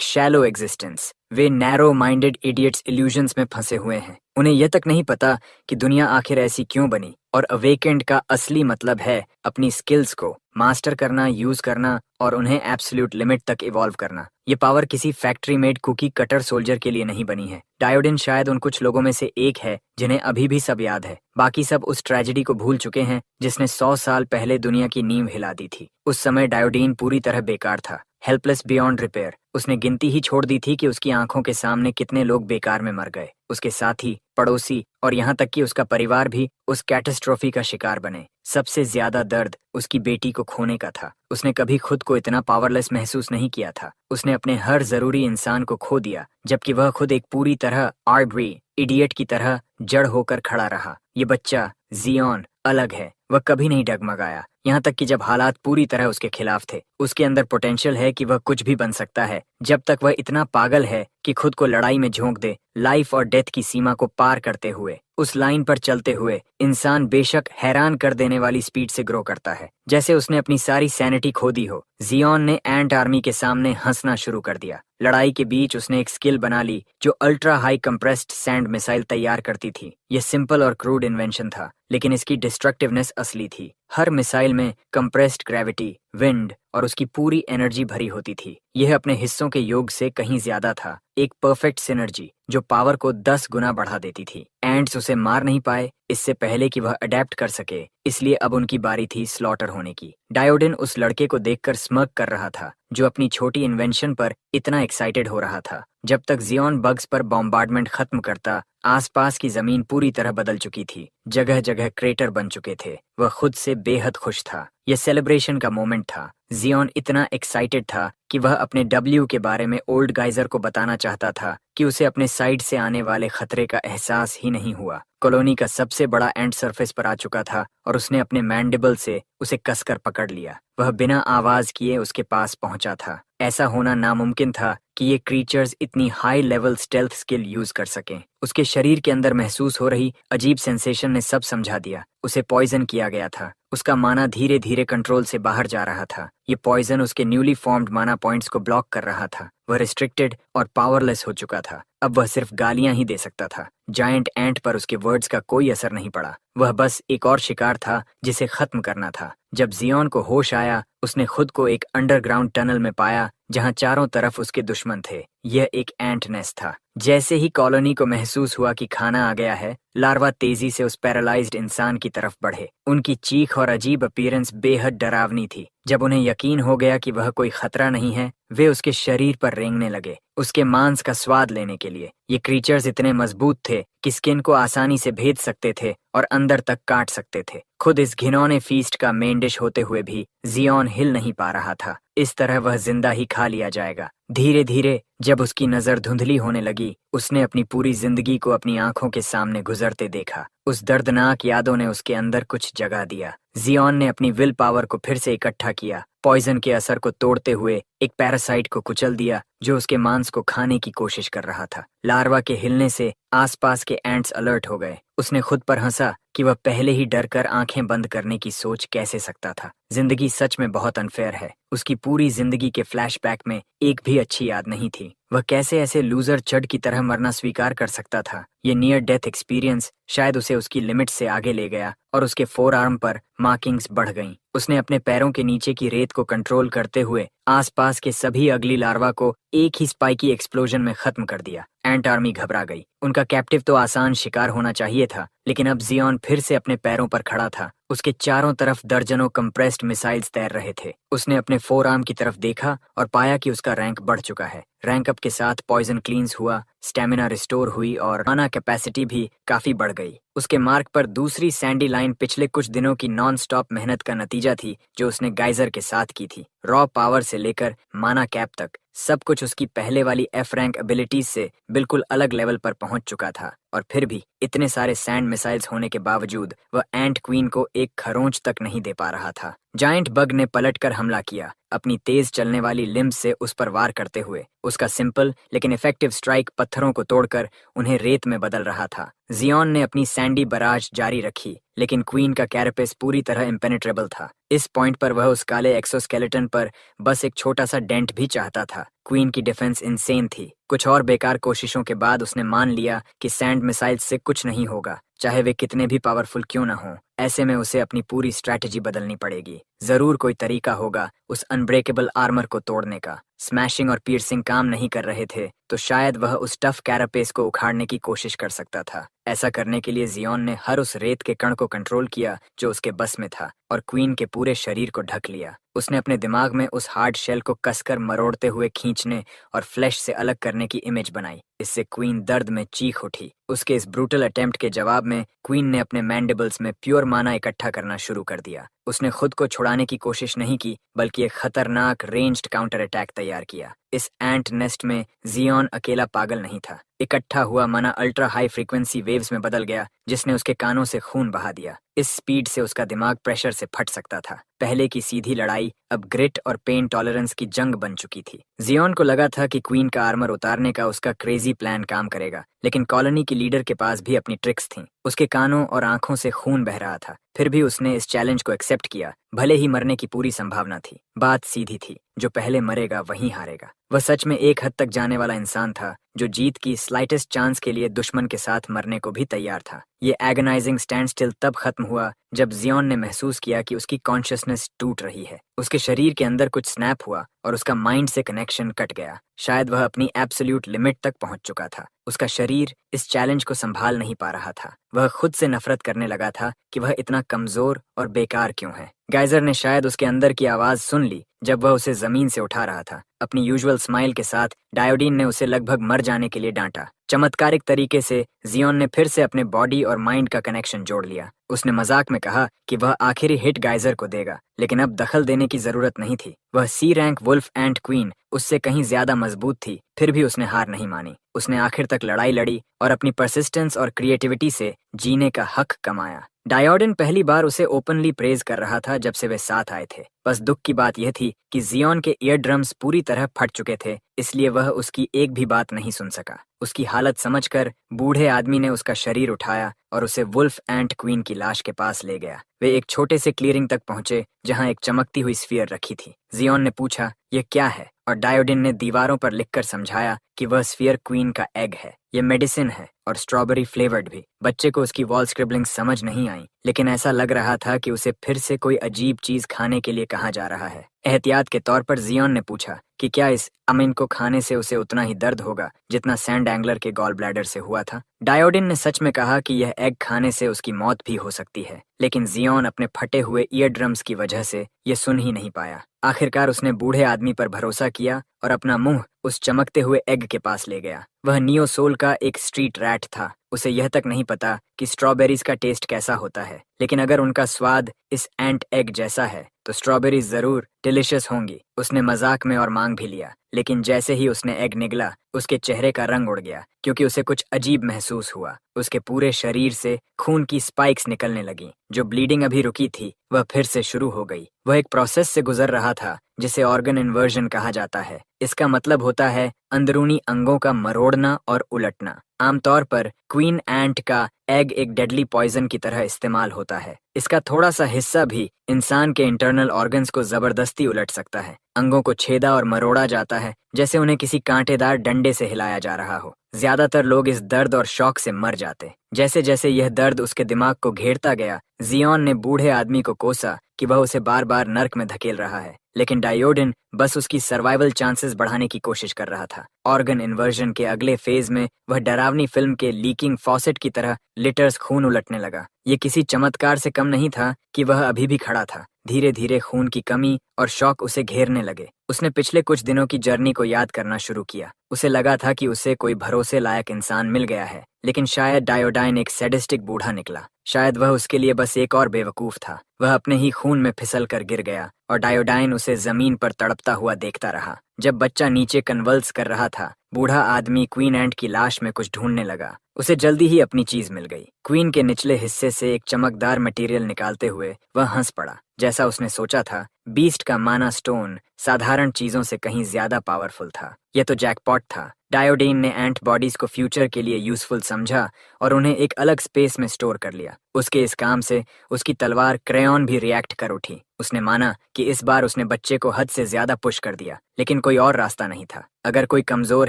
Speaker 1: शैलो एग्जिस्टेंस। वे नैरो माइंडेड इडियट्स इल्यूजन्स में फंसे हुए हैं। उन्हें यह तक नहीं पता कि दुनिया आखिर ऐसी क्यों बनी, और अवेकेंड का असली मतलब है अपनी स्किल्स को मास्टर करना, यूज करना और उन्हें एब्सोल्यूट लिमिट तक इवॉल्व करना। ये पावर किसी factory made cookie cutter soldier के लिए नहीं बनी है। डायोडिन शायद उन कुछ लोगों में से एक है जिन्हें अभी भी सब याद है। बाकी सब उस ट्रेजेडी को भूल चुके हैं जिसने 100 साल पहले दुनिया की नींव हिला दी थी। उस समय डायोडिन पूरी तरह बेकार था, हेल्पलेस बियॉन्ड रिपेयर। उसने गिनती ही छोड़ दी थी कि उसकी आंखों के सामने कितने लोग बेकार में मर गए। उसके साथी, पड़ोसी और यहाँ तक कि उसका परिवार भी उस कैटास्ट्रोफी का शिकार बने। सबसे ज्यादा दर्द उसकी बेटी को खोने का था। उसने कभी खुद को इतना पावरलेस महसूस नहीं किया था। उसने अपने हर जरूरी इंसान को खो दिया, जबकि वह खुद एक पूरी तरह आर्बिट्री इडियट की तरह जड़ होकर खड़ा रहा। ये बच्चा जियोन अलग है। वह कभी नहीं डगमगाया, यहाँ तक कि जब हालात पूरी तरह उसके खिलाफ थे। उसके अंदर पोटेंशियल है कि वह कुछ भी बन सकता है, जब तक वह इतना पागल है कि खुद को लड़ाई में झोंक दे, लाइफ और डेथ की सीमा को पार करते हुए। उस लाइन पर चलते हुए इंसान बेशक हैरान कर देने वाली स्पीड से ग्रो करता है, जैसे उसने अपनी सारी सैनिटी खो दी हो। जियोन ने एंट आर्मी के सामने हंसना शुरू कर दिया। लड़ाई के बीच उसने एक स्किल बना ली जो ultra high compressed sand missile तैयार करती थी। यह सिंपल और क्रूड इन्वेंशन था, लेकिन इसकी डिस्ट्रक्टिवनेस असली थी। हर मिसाइल में कंप्रेस्ड ग्रेविटी, विंड और उसकी पूरी एनर्जी भरी होती थी। यह अपने हिस्सों के योग से कहीं ज्यादा था, एक परफेक्ट सिनर्जी जो पावर को 10 गुना बढ़ा देती थी। एंट्स उसे मार नहीं पाए इससे पहले कि वह अडेप्ट कर सके, इसलिए अब उनकी बारी थी स्लॉटर होने की। डायोडिन उस लड़के को देखकर स्मर्क कर रहा था जो अपनी छोटी इन्वेंशन पर इतना एक्साइटेड हो रहा था। जब तक जियोन बग्स पर बॉम्बार्डमेंट खत्म करता, आसपास की जमीन पूरी तरह बदल चुकी थी। जगह जगह क्रेटर बन चुके थे। वह खुद से बेहद खुश था। यह सेलिब्रेशन का मोमेंट था। जियोन इतना एक्साइटेड था कि वह अपने डब्ल्यू के बारे में ओल्ड गाइजर को बताना चाहता था कि उसे अपने साइड से आने वाले खतरे का एहसास ही नहीं हुआ। कॉलोनी का सबसे बड़ा एंट सरफेस पर आ चुका था और उसने अपने मैंडिबल से उसे कसकर पकड़ लिया। वह बिना आवाज किए उसके पास पहुंचा था। ऐसा होना नामुमकिन था कि ये क्रीचर्स इतनी high level stealth skill use कर सकें। उसके शरीर के अंदर महसूस हो रही अजीब सेंसेशन ने सब समझा दिया। उसे पॉइजन किया गया था। उसका माना धीरे धीरे कंट्रोल से बाहर जा रहा था। ये पॉइजन उसके न्यूली फॉर्म्ड माना पॉइंट्स को ब्लॉक कर रहा था। वह रिस्ट्रिक्टेड और पावरलेस हो चुका था। अब वह सिर्फ गालियां ही दे सकता था। जायंट एंट पर उसके वर्ड्स का कोई असर नहीं पड़ा। वह बस एक और शिकार था जिसे खत्म करना था। जब जियोन को होश आया, उसने खुद को एक अंडरग्राउंड टनल में पाया जहां चारों तरफ उसके दुश्मन थे। यह एक एंट नेस्ट था। जैसे ही कॉलोनी को महसूस हुआ कि खाना आ गया है, लार्वा तेजी से उस पैरालाइज्ड इंसान की तरफ बढ़े। उनकी चीख और अजीब अपीयरेंस बेहद डरावनी थी। जब उन्हें यकीन हो गया कि वह कोई खतरा नहीं है, वे उसके शरीर पर रेंगने लगे, उसके मांस का स्वाद लेने के लिए। ये क्रीचर्स इतने मजबूत थे कि स्किन को आसानी से भेद सकते थे और अंदर तक काट सकते थे। खुद इस घिनौने फीस्ट का मेन डिश होते हुए भी जियोन हिल नहीं पा रहा था। इस तरह वह जिंदा ही खा लिया जाएगा। धीरे धीरे जब उसकी नजर धुंधली होने लगी, उसने अपनी पूरी जिंदगी को अपनी आंखों के सामने गुजरते देखा। उस दर्दनाक यादों ने उसके अंदर कुछ जगा दिया। जियोन ने अपनी विल पावर को फिर से इकट्ठा किया, पॉइजन के असर को तोड़ते हुए एक पैरासाइट को कुचल दिया जो उसके मांस को खाने की कोशिश कर रहा था। लार्वा के हिलने से आसपास के एंट्स अलर्ट हो गए। उसने खुद पर हंसा कि वह पहले ही डर कर आंखें बंद करने की सोच कैसे सकता था। जिंदगी सच में बहुत अनफेयर है। उसकी पूरी जिंदगी के फ्लैशबैक में एक भी अच्छी याद नहीं थी। वह कैसे ऐसे लूजर चड की तरह मरना स्वीकार कर सकता था। ये नियर डेथ एक्सपीरियंस शायद उसे उसकी लिमिट से आगे ले गया और उसके फोर आर्म पर मार्किंग्स बढ़ गईं। उसने अपने पैरों के नीचे की रेत को कंट्रोल करते हुए आसपास के सभी अगली लार्वा को एक ही स्पाइकी एक्सप्लोजन में खत्म कर दिया। एंट आर्मी घबरा गई। उनका कैप्टिव तो आसान शिकार होना चाहिए था, लेकिन अब जियोन फिर से अपने पैरों पर खड़ा था। उसके चारों तरफ दर्जनों कंप्रेस्ड मिसाइल्स तैर रहे थे। उसने अपने फोर आर्म की तरफ देखा और पाया कि उसका रैंक बढ़ चुका है। रैंक अप के साथ पॉइजन क्लींस हुआ, स्टेमिना रिस्टोर हुई और माना कैपेसिटी भी काफी बढ़ गई। उसके मार्ग पर दूसरी सैंडी लाइन पिछले कुछ दिनों की नॉन स्टॉप मेहनत का नतीजा थी जो उसने गाइजर के साथ की थी। रॉ पावर से लेकर माना कैप तक सब कुछ उसकी पहले वाली एफ रैंक एबिलिटीज से बिल्कुल अलग लेवल पर पहुंच चुका था। और फिर भी इतने सारे सैंड मिसाइल्स होने के बावजूद वह एंट क्वीन को एक खरोंच तक नहीं दे पा रहा था। जायंट बग ने पलटकर हमला किया, अपनी तेज चलने वाली लिम्ब से उस पर वार करते हुए। उसका सिंपल लेकिन इफेक्टिव स्ट्राइक पत्थरों को तोड़कर उन्हें रेत में बदल रहा था। जियोन ने अपनी सैंडी बराज जारी रखी, लेकिन क्वीन का कैरेपेस पूरी तरह इम्पेनेट्रेबल था। इस पॉइंट पर वह उस काले एक्सोस्केलेटन पर बस एक छोटा सा डेंट भी चाहता था। क्वीन की डिफेंस इनसेन थी। कुछ और बेकार कोशिशों के बाद उसने मान लिया कि सैंड मिसाइल्स से कुछ नहीं होगा, चाहे वे कितने भी पावरफुल क्यों न हों। ऐसे में उसे अपनी पूरी स्ट्रैटेजी बदलनी पड़ेगी। जरूर कोई तरीका होगा उस अनब्रेकेबल आर्मर को तोड़ने का। स्मैशिंग और पियर्सिंग काम नहीं कर रहे थे तो शायद वह उस टफ कैरापेस को उखाड़ने की कोशिश कर सकता था। ऐसा करने के लिए जियोन ने हर उस रेत के कण को कंट्रोल किया जो उसके बस में था और क्वीन के पूरे शरीर को ढक लिया। उसने अपने दिमाग में उस हार्ड शेल को कसकर मरोड़ते हुए खींचने और फ्लैश से अलग करने की इमेज बनाई। इससे क्वीन दर्द में चीख उठी। उसके इस ब्रूटल अटेम्प्ट के जवाब में क्वीन ने अपने मैंडिबल्स में प्योर माना इकट्ठा करना शुरू कर दिया। उसने खुद को छुड़ाने की कोशिश नहीं की, बल्कि एक खतरनाक रेंज्ड काउंटर अटैक तैयार किया। इस एंट नेस्ट में जियोन अकेला पागल नहीं था। इकट्ठा हुआ माना अल्ट्रा हाई फ्रीक्वेंसी वेव्स में बदल गया, जिसने उसके कानों से खून बहा दिया। इस स्पीड से उसका दिमाग प्रेशर से फट सकता था। पहले की सीधी लड़ाई अब ग्रिट और पेन टॉलरेंस की जंग बन चुकी थी। जियोन को लगा था कि क्वीन का आर्मर उतारने का उसका क्रेजी प्लान काम करेगा, लेकिन कॉलोनी की लीडर के पास भी अपनी ट्रिक्स थीं। उसके कानों और आंखों से खून बह रहा था, फिर भी उसने इस चैलेंज को एक्सेप्ट किया, भले ही मरने की पूरी संभावना थी। बात सीधी थी, जो पहले मरेगा वही हारेगा। वह सच में एक हद तक जाने वाला इंसान था, जो जीत की स्लाइटेस्ट चांस के लिए दुश्मन के साथ मरने को भी तैयार था। ये एगनाइजिंग स्टैंड स्टिल तब खत्म हुआ जब जियोन ने महसूस किया कि उसकी कॉन्शियसनेस टूट रही है। उसके शरीर के अंदर कुछ स्नैप हुआ और उसका माइंड से कनेक्शन कट गया। शायद वह अपनी एब्सोल्यूट लिमिट तक पहुंच चुका था। उसका शरीर इस चैलेंज को संभाल नहीं पा रहा था। वह खुद से नफरत करने लगा था कि वह इतना कमजोर और बेकार क्यों है। गाइजर ने शायद उसके अंदर की आवाज सुन ली जब वह उसे जमीन से उठा रहा था। अपनी यूजुअल स्माइल के साथ डायोडीन ने उसे लगभग मर जाने के लिए डांटा। चमत्कारिक तरीके से जियोन ने फिर से अपने बॉडी और माइंड का कनेक्शन जोड़ लिया। उसने मजाक में कहा कि वह आखिरी हिट गाइजर को देगा, लेकिन अब दखल देने की जरूरत नहीं थी। वह सी रैंक वुल्फ एंट क्वीन उससे कहीं ज्यादा मजबूत थी, फिर भी उसने हार नहीं मानी। उसने आखिर तक लड़ाई लड़ी और अपनी परसिस्टेंस और क्रिएटिविटी से जीने का हक कमाया। डायोडिन पहली बार उसे ओपनली प्रेज कर रहा था जब से वे साथ आए थे। बस दुख की बात यह थी कि जियोन के ईयर ड्रम्स पूरी तरह फट चुके थे, इसलिए वह उसकी एक भी बात नहीं सुन सका। उसकी हालत समझकर बूढ़े आदमी ने उसका शरीर उठाया और उसे वुल्फ एंट क्वीन की लाश के पास ले गया। वे एक छोटे से क्लियरिंग तक पहुंचे जहां एक चमकती हुई स्फीयर रखी थी। जियोन ने पूछा, यह क्या है? और डायोडिन ने दीवारों पर लिखकर समझाया कि वह स्फीयर क्वीन का एग है। यह मेडिसिन है और स्ट्रॉबेरी फ्लेवर्ड भी। बच्चे को उसकी वॉल स्क्रिबलिंग समझ नहीं आई, लेकिन ऐसा लग रहा था कि उसे फिर से कोई अजीब चीज खाने के लिए कहा जा रहा है। एहतियात के तौर पर जियोन ने पूछा कि क्या इस अमीन को खाने से उसे उतना ही दर्द होगा जितना सैंड एंगलर के गॉल ब्लैडर से हुआ था। डायोडिन ने सच में कहा कि यह एग खाने से उसकी मौत भी हो सकती है, लेकिन जियोन अपने फटे हुए ईयर ड्रम्स की वजह से यह सुन ही नहीं पाया। आखिरकार उसने बूढ़े आदमी पर भरोसा किया और अपना मुंह उस चमकते हुए एग के पास ले गया। वह नियो सोल का एक स्ट्रीट रैट था। उसे यह तक नहीं पता कि स्ट्रॉबेरीज का टेस्ट कैसा होता है, लेकिन अगर उनका स्वाद इस एंट एग जैसा है तो स्ट्रॉबेरीज जरूर डिलिशियस होंगी। उसने मजाक में और मांग भी लिया, लेकिन जैसे ही उसने एग निगला उसके चेहरे का रंग उड़ गया, क्योंकि उसे कुछ अजीब महसूस हुआ। उसके पूरे शरीर से खून की स्पाइक्स निकलने लगी। जो ब्लीडिंग अभी रुकी थी वह फिर से शुरू हो गई। वह एक प्रोसेस से गुजर रहा था जिसे ऑर्गन इन्वर्जन कहा जाता है। इसका मतलब होता है अंदरूनी अंगों का मरोड़ना और उलटना। आमतौर पर क्वीन एंट का एग एक डेडली पॉइजन की तरह इस्तेमाल होता है। इसका थोड़ा सा हिस्सा भी इंसान के इंटरनल ऑर्गन्स को जबरदस्ती उलट सकता है। अंगों को छेदा और मरोड़ा जाता है जैसे उन्हें किसी कांटेदार डंडे से हिलाया जा रहा हो। ज्यादातर लोग इस दर्द और शौक से मर जाते। जैसे जैसे यह दर्द उसके दिमाग को घेरता गया, जियोन ने बूढ़े आदमी को कोसा कि वह उसे बार बार नर्क में धकेल रहा है, लेकिन डायोडिन बस उसकी सर्वाइवल चांसेस बढ़ाने की कोशिश कर रहा था। ऑर्गन इन्वर्जन के अगले फेज में वह डरावनी फिल्म के लीकिंग फॉसेट की तरह लिटर्स खून उलटने लगा। ये किसी चमत्कार से कम नहीं था कि वह अभी भी खड़ा था। धीरे धीरे खून की कमी और शौक उसे घेरने लगे। उसने पिछले कुछ दिनों की जर्नी को याद करना शुरू किया। उसे लगा था कि उसे कोई भरोसे लायक इंसान मिल गया है, लेकिन शायद डायोडाइन एक सैडिस्टिक बूढ़ा निकला। शायद वह उसके लिए बस एक और बेवकूफ था। वह अपने ही खून में फिसल कर गिर गया और डायोडाइन उसे जमीन पर तड़पता हुआ देखता रहा। जब बच्चा नीचे कन्वल्स कर रहा था, बूढ़ा आदमी क्वीन एंट की लाश में कुछ ढूंढने लगा। उसे जल्दी ही अपनी चीज मिल गई। क्वीन के निचले हिस्से से एक चमकदार मटेरियल निकालते हुए वह हंस पड़ा। जैसा उसने सोचा था, बीस्ट का माना स्टोन साधारण चीजों से कहीं ज्यादा पावरफुल था। यह तो जैकपॉट था। डायोडीन ने एंट बॉडीज को फ्यूचर के लिए यूजफुल समझा और उन्हें एक अलग स्पेस में स्टोर कर लिया। उसके इस काम से उसकी तलवार क्रेयॉन भी रिएक्ट कर उठी। उसने माना कि इस बार उसने बच्चे को हद से ज्यादा पुश कर दिया, लेकिन कोई और रास्ता नहीं था। अगर कोई कमजोर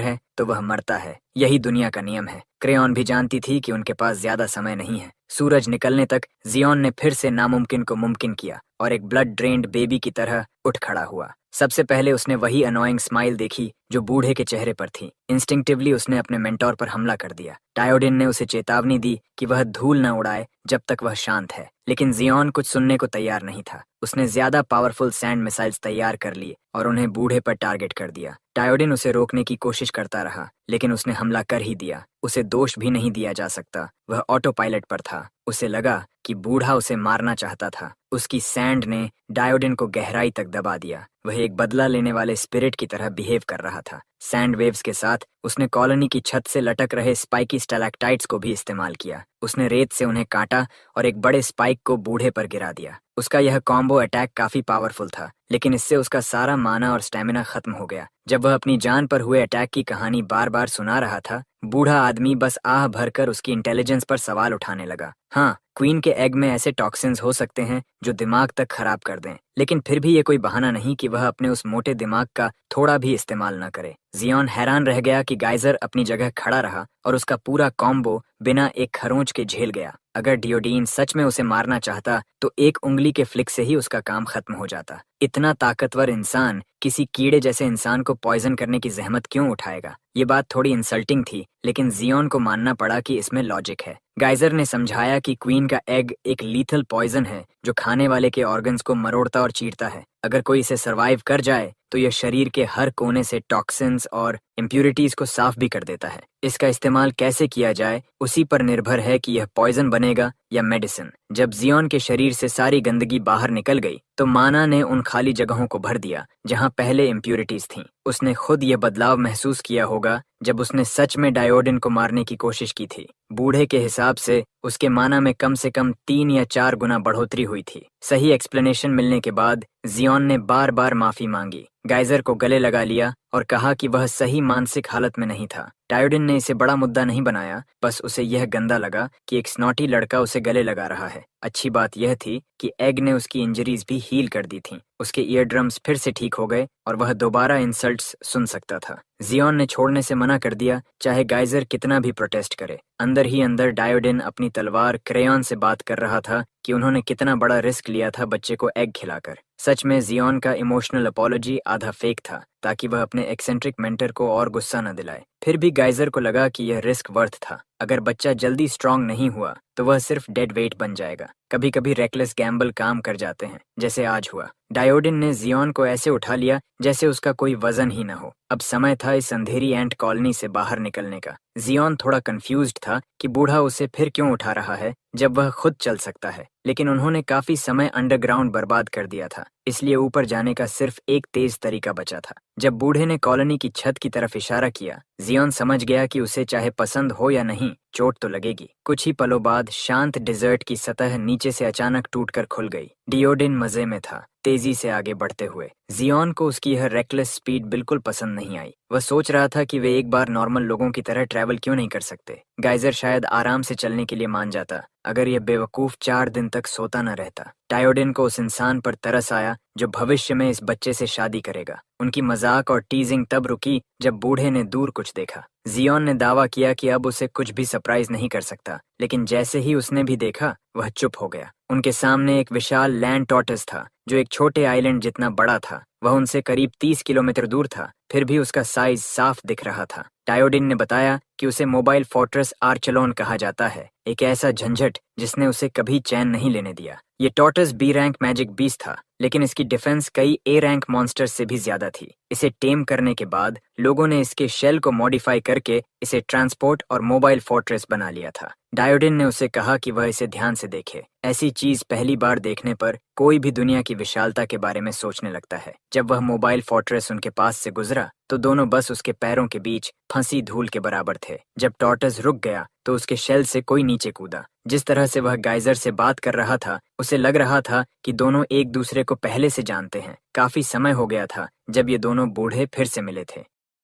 Speaker 1: है तो वह मरता है। यही दुनिया का नियम है। क्रेयॉन भी जानती थी कि उनके पास ज्यादा समय नहीं है। सूरज निकलने तक जियोन ने फिर से नामुमकिन को मुमकिन किया और एक ब्लड ड्रेन्ड बेबी की तरह उठ खड़ा हुआ। सबसे पहले उसने वही अनोइंग स्माइल देखी जो बूढ़े के चेहरे पर थी। इंस्टिंक्टिवली उसने अपने मेंटोर पर हमला कर दिया। डायोडिन ने उसे चेतावनी दी कि वह धूल न उड़ाए जब तक वह शांत है, लेकिन जियोन कुछ सुनने को तैयार नहीं था। उसने ज्यादा पावरफुल सैंड मिसाइल्स तैयार कर लिए और उन्हें बूढ़े पर टारगेट कर दिया। डायोडिन उसे रोकने की कोशिश करता रहा, लेकिन उसने हमला कर ही दिया। उसे दोष भी नहीं दिया जा सकता। वह ऑटो पायलट पर था। उसे लगा कि बूढ़ा उसे मारना चाहता था। उसकी सैंड ने डायोडिन को गहराई तक दबा दिया। वह एक बदला लेने वाले स्पिरिट की तरह बिहेव कर रहा था। सैंड वेव्स के साथ उसने कॉलोनी की छत से लटक रहे स्पाइकी स्टैलेक्टाइट्स को भी इस्तेमाल किया। उसने रेत से उन्हें काटा और एक बड़े स्पाइक को बूढ़े पर गिरा दिया। उसका यह कॉम्बो अटैक काफी पावरफुल था, लेकिन इससे उसका सारा माना और स्टेमिना खत्म हो गया। जब वह अपनी जान पर हुए अटैक की कहानी बार बार सुना रहा था, बूढ़ा आदमी बस आह भरकर उसकी इंटेलिजेंस पर सवाल उठाने लगा। हाँ, क्वीन के एग में ऐसे टॉक्सिन्स हो सकते हैं जो दिमाग तक खराब कर दें, लेकिन फिर भी ये कोई बहाना नहीं कि वह अपने उस मोटे दिमाग का थोड़ा भी इस्तेमाल न करे। जियोन हैरान रह गया कि गाइजर अपनी जगह खड़ा रहा और उसका पूरा कॉम्बो बिना एक खरोंच के झेल गया। अगर डियोडीन सच में उसे मारना चाहता तो एक उंगली के फ्लिक से ही उसका काम खत्म हो जाता। इतना ताकतवर इंसान किसी कीड़े जैसे इंसान को पॉइजन करने की जहमत क्यों उठाएगा? ये बात थोड़ी इंसल्टिंग थी, लेकिन जियोन को मानना पड़ा कि इसमें लॉजिक है। गाइजर ने समझाया कि क्वीन का एग एक लीथल पॉइजन है जो खाने वाले के ऑर्गन्स को मरोड़ता और चीरता है। अगर कोई इसे सरवाइव कर जाए तो यह शरीर के हर कोने से टॉक्सिन्स और इम्प्यूरिटीज को साफ भी कर देता है। इसका इस्तेमाल कैसे किया जाए उसी पर निर्भर है कि यह पॉइजन बनेगा या मेडिसिन। जब जियोन के शरीर से सारी गंदगी बाहर निकल गई तो माना ने उन खाली जगहों को भर दिया जहां पहले इम्प्यूरिटीज थीं। उसने खुद यह बदलाव महसूस किया होगा जब उसने सच में डायोडिन को मारने की कोशिश की थी। बूढ़े के हिसाब से उसके माना में कम से कम 3 या 4 गुना बढ़ोतरी हुई थी। सही एक्सप्लेनेशन मिलने के बाद जियोन ने बार बार माफी मांगी, गाइजर को गले लगा लिया और कहा कि वह सही मानसिक हालत में नहीं था। डायोडिन ने इसे बड़ा मुद्दा नहीं बनाया, बस उसे यह गंदा लगा कि एक स्नॉटी लड़का उसे गले लगा रहा है। अच्छी बात यह थी कि एग ने उसकी इंजरीज भी हील कर दी थीं। उसके ईयर ड्रम्स फिर से ठीक हो गए और वह दोबारा इंसल्ट्स सुन सकता था। जियोन ने छोड़ने से मना कर दिया, चाहे गाइजर कितना भी प्रोटेस्ट करे। अंदर ही अंदर डायोडिन अपनी तलवार क्रेयॉन से बात कर रहा था कि उन्होंने कितना बड़ा रिस्क लिया था बच्चे को एग खिलाकर। सच में जियोन का इमोशनल अपॉलॉजी आधा फेक था ताकि वह अपने एक्सेंट्रिक मेंटर को और गुस्सा न दिलाए। फिर भी गाइजर को लगा कि यह रिस्क वर्थ था। अगर बच्चा जल्दी स्ट्रांग नहीं हुआ तो वह सिर्फ डेड वेट बन जाएगा। कभी कभी रेकलेस गैम्बल काम कर जाते हैं, जैसे आज हुआ। डायोडिन ने जियोन को ऐसे उठा लिया जैसे उसका कोई वजन ही न हो। अब समय था इस अंधेरी एंट कॉलोनी से बाहर निकलने का। जियोन थोड़ा कंफ्यूज्ड था कि बूढ़ा उसे फिर क्यों उठा रहा है जब वह खुद चल सकता है, लेकिन उन्होंने काफी समय अंडरग्राउंड बर्बाद कर दिया था, इसलिए ऊपर जाने का सिर्फ एक तेज तरीका बचा था। जब बूढ़े ने कॉलोनी की छत की तरफ इशारा किया, जियोन समझ गया कि उसे चाहे पसंद हो या नहीं, चोट तो लगेगी। कुछ ही पलों बाद शांत डिजर्ट की सतह नीचे से अचानक टूटकर खुल गई। डियोडिन मजे में था, तेजी से आगे बढ़ते हुए। जियोन को उसकी यह रेकलेस स्पीड बिल्कुल पसंद नहीं आई। वह सोच रहा था कि वे एक बार नॉर्मल लोगों की तरह ट्रैवल क्यों नहीं कर सकते। गाइजर शायद आराम से चलने के लिए मान जाता, अगर यह बेवकूफ 4 दिन तक सोता न रहता। डायोडिन को उस इंसान पर तरस आया जो भविष्य में इस बच्चे से शादी करेगा। उनकी मजाक और टीजिंग तब रुकी जब बूढ़े ने दूर कुछ देखा। जियोन ने दावा किया कि अब उसे कुछ भी सरप्राइज नहीं कर सकता, लेकिन जैसे ही उसने भी देखा, वह चुप हो गया। उनके सामने एक विशाल लैंड टॉर्टोइस था जो एक छोटे आइलैंड जितना बड़ा था। वह उनसे करीब 30 किलोमीटर दूर था, फिर भी उसका साइज साफ दिख रहा था। डायोडिन ने बताया कि उसे मोबाइल फोर्ट्रेस आर्चलोन कहा जाता है, एक ऐसा झंझट जिसने उसे कभी चैन नहीं लेने दिया। ये tortoise B rank magic beast था, लेकिन इसकी डिफेंस कई ए रैंक मॉन्स्टर्स से भी ज्यादा थी। इसे टेम करने के बाद लोगों ने इसके शेल को मॉडिफाई करके इसे ट्रांसपोर्ट और मोबाइल फोर्ट्रेस बना लिया था। डायोडिन ने उसे कहा कि वह इसे ध्यान से देखे। ऐसी चीज पहली बार देखने पर कोई भी दुनिया की विशालता के बारे में सोचने लगता है। जब वह मोबाइल फोर्ट्रेस उनके पास से गुजरा तो दोनों बस उसके पैरों के बीच फंसी धूल के बराबर थे। जब टॉर्टोइस रुक गया तो उसके शेल से कोई नीचे कूदा। जिस तरह से वह गाइजर से बात कर रहा था, उसे लग रहा था कि दोनों एक दूसरे को पहले से जानते हैं। काफी समय हो गया था जब ये दोनों बूढ़े फिर से मिले थे।